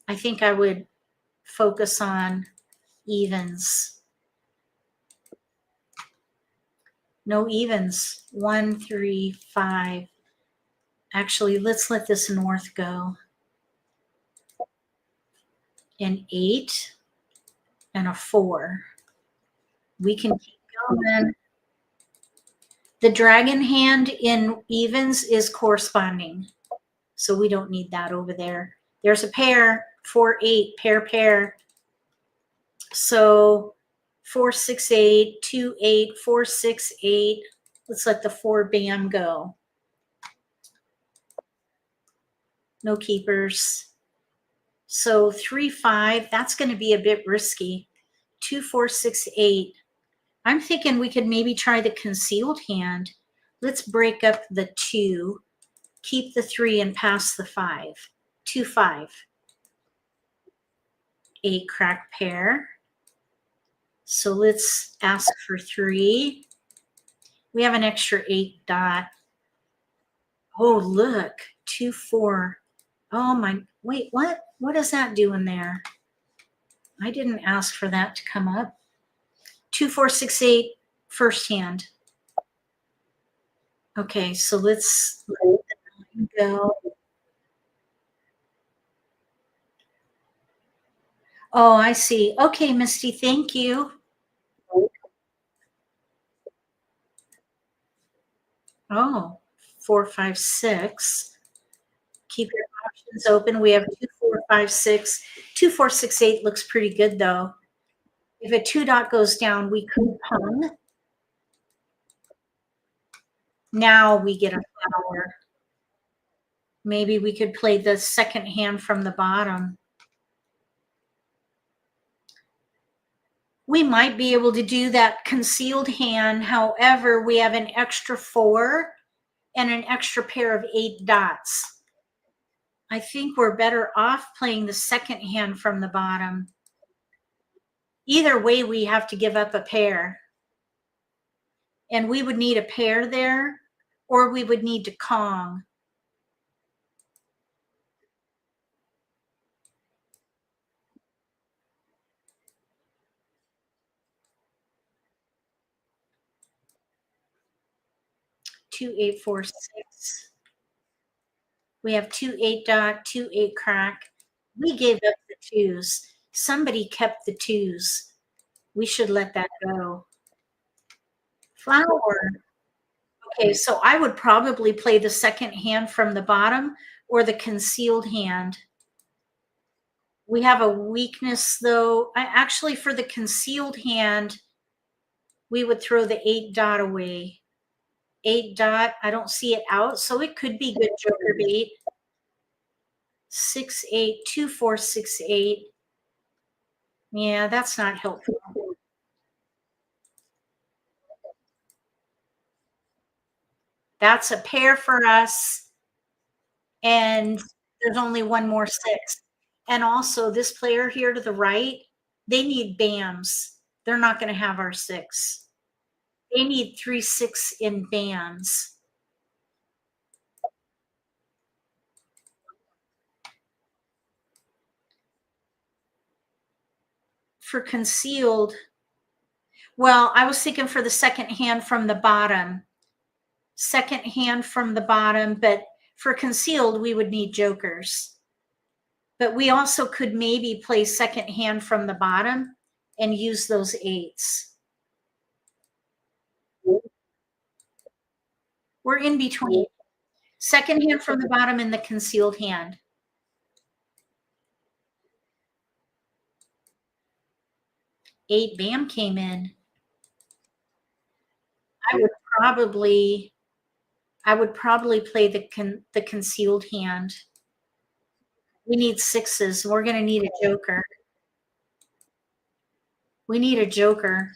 A: I think I would focus on evens. No evens. 1, 3, 5. Actually, let's let this north go. An 8 and a 4. We can keep going. The dragon hand in evens is corresponding. So we don't need that over there. There's a pair, 4, 8, pair. So 4, 6, 8, 2, 8, 4, 6, 8. Let's let the 4 bam go. No keepers. So 3, 5, that's going to be a bit risky. 2, 4, 6, 8. I'm thinking we could maybe try the concealed hand. Let's break up the 2, keep the 3 and pass the 5. 2, 5. 8 crack pair. So let's ask for 3. We have an extra 8 dot. Oh, look, 2, 4. Oh my, wait, what? What is that doing there? I didn't ask for that to come up. 2, 4, 6, 8, first hand. Okay, so let's let the 9 go. Oh, I see. Okay, Misty, thank you. Oh, 4, 5, 6. Keep your options open. We have 2, 4, 5, 6. 2, 4, 6, 8 looks pretty good though. If a 2 dot goes down, we could pung. Now we get a flower. Maybe we could play the second hand from the bottom. We might be able to do that concealed hand. However, we have an extra 4 and an extra pair of 8 dots. I think we're better off playing the second hand from the bottom. Either way, we have to give up a pair. And we would need a pair there, or we would need to Kong. Two, 8, 4, 6. We have 2 8-dot, 2 8-crack. We gave up the 2s. Somebody kept the 2s. We should let that go. Flower. Okay, so I would probably play the second hand from the bottom or the concealed hand. We have a weakness though. Actually, for the concealed hand, we would throw the 8-dot away. 8-dot, I don't see it out, so it could be good joker bait. 6-8, 2-4, 6-8. Yeah, that's not helpful. That's a pair for us, and there's only one more 6. And also, this player here to the right, they need BAMs. They're not going to have our 6. They need 3 6 in BAMs. For concealed, well, I was thinking for the second hand from the bottom. Second hand from the bottom, but for concealed, we would need jokers. But we also could maybe play second hand from the bottom and use those 8s. We're in between. Second hand from the bottom and the concealed hand. Eight BAM came in. I would probably play the concealed hand. We need 6s. We're going to need a joker. We need a joker.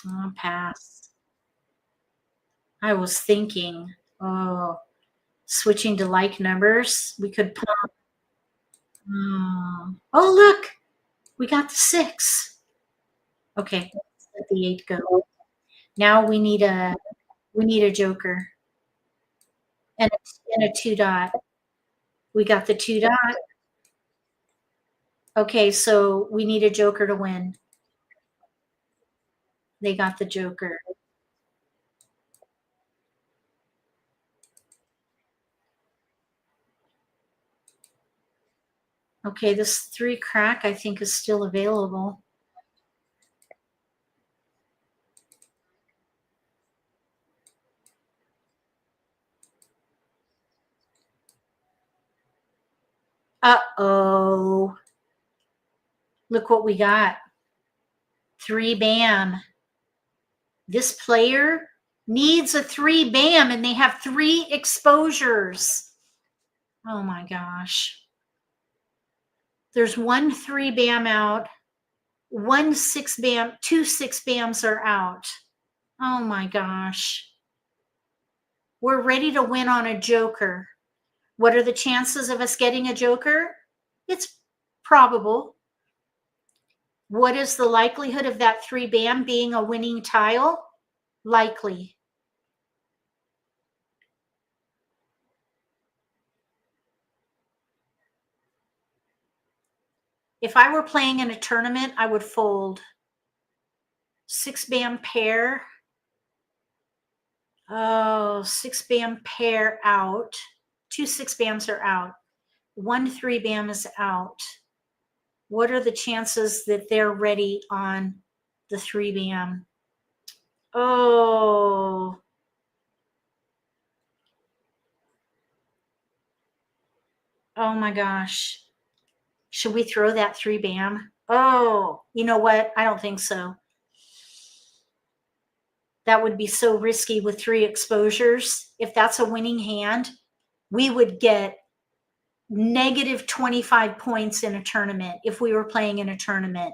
A: Oh, pass. I was thinking, switching to like numbers. We could pump. Oh, look, we got the 6. Okay, let's let the 8 go. Now we need a joker and a 2-dot. We got the 2-dot. Okay, so we need a joker to win. They got the joker. Okay, this 3 crack I think is still available. Uh-oh. Look what we got. 3 BAM. This player needs a 3 BAM and they have 3 exposures. Oh my gosh. There's 1 3 BAM out, 1 6 BAM, 2 6 BAMs are out. Oh my gosh. We're ready to win on a joker. What are the chances of us getting a joker? It's probable. What is the likelihood of that 3 BAM being a winning tile? Likely. If I were playing in a tournament, I would fold. 6 BAM pair. Oh, 6 BAM pair out. 2 6 BAMs are out. 1 3 BAM is out. What are the chances that they're ready on the 3 BAM? Oh. Oh my gosh. Should we throw that 3 BAM? Oh, you know what? I don't think so. That would be so risky with 3 exposures. If that's a winning hand, we would get negative 25 points in a tournament if we were playing in a tournament.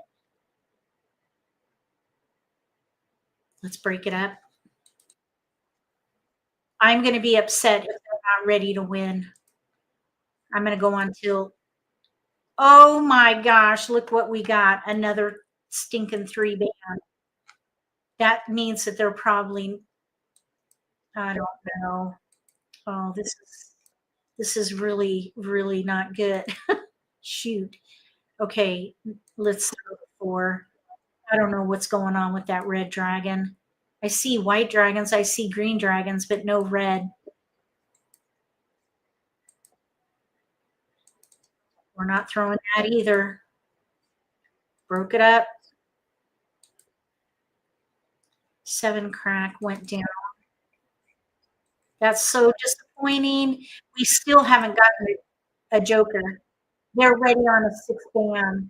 A: Let's break it up. I'm going to be upset if they're not ready to win. I'm going to go on tilt. Oh my gosh, look what we got. Another stinking 3 BAM. That means that they're probably, I don't know. Oh, this is really, really not good. Shoot. Okay, let's throw the 4. I don't know what's going on with that red dragon. I see white dragons, I see green dragons, but no red. We're not throwing that either. Broke it up. 7 crack went down. That's so disappointing. We still haven't gotten a joker. They're ready on a 6 band.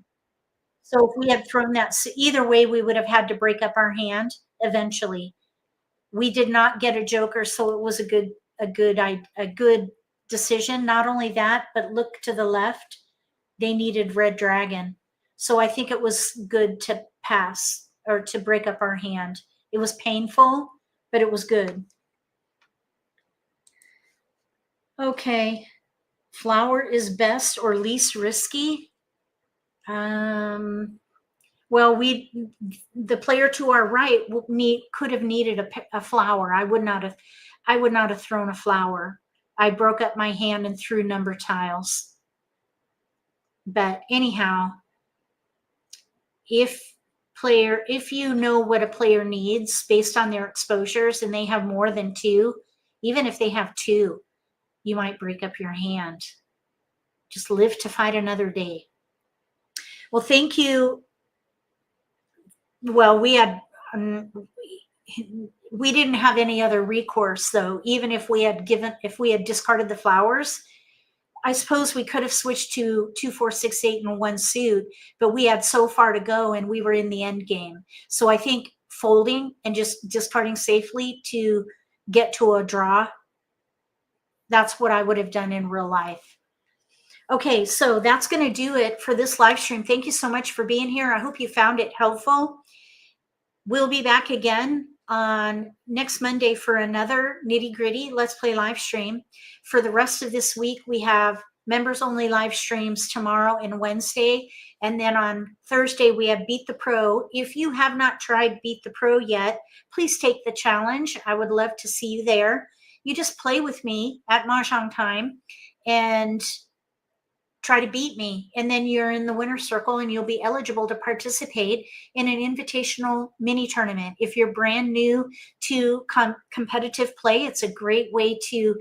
A: So if we had thrown that, so either way, we would have had to break up our hand eventually. We did not get a joker, so it was a good decision. Not only that, but look to the left. They needed red dragon. So I think it was good to pass or to break up our hand. It was painful, but it was good. Okay. Flower is best or least risky. Well, the player to our right could have needed a flower. I would not have thrown a flower. I broke up my hand and threw number tiles. But anyhow, if you know what a player needs based on their exposures and they have more than 2, even if they have 2, you might break up your hand. Just live to fight another day. Well, thank you. Well, we didn't have any other recourse, though. Even if we had discarded the flowers, I suppose we could have switched to 2, 4, 6, 8 in one suit, but we had so far to go and we were in the end game. So I think folding and just discarding safely to get to a draw, that's what I would have done in real life. Okay, so that's going to do it for this live stream. Thank you so much for being here. I hope you found it helpful. We'll be back again on next Monday for another Nitty-Gritty Let's Play live stream. For the rest of this week, we have members only live streams tomorrow and Wednesday. And then on Thursday, we have Beat the Pro. If you have not tried Beat the Pro yet, please take the challenge. I would love to see you there. You just play with me at Mahjong Time and try to beat me, and then you're in the winner's circle and you'll be eligible to participate in an invitational mini tournament. If you're brand new to competitive play, it's a great way to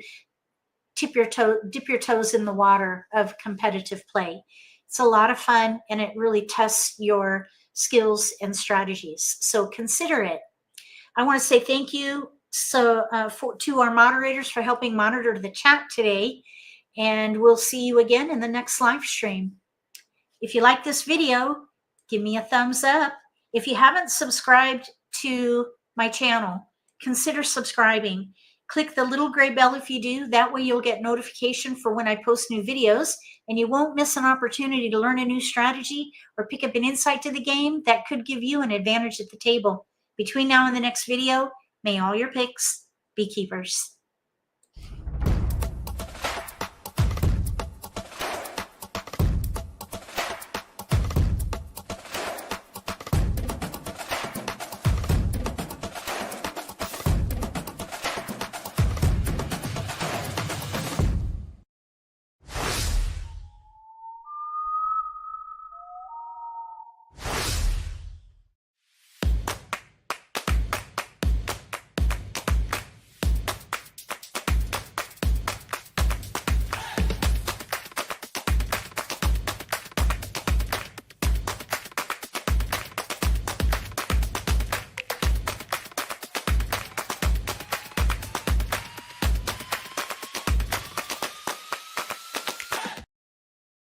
A: dip your toes in the water of competitive play. It's a lot of fun and it really tests your skills and strategies. So consider it. I want to say thank you to our moderators for helping monitor the chat today. And we'll see you again in the next live stream. If you like this video, give me a thumbs up. If you haven't subscribed to my channel, consider subscribing. Click the little gray bell if you do. That way you'll get notification for when I post new videos, and you won't miss an opportunity to learn a new strategy or pick up an insight to the game that could give you an advantage at the table. Between now and the next video, may all your picks be keepers.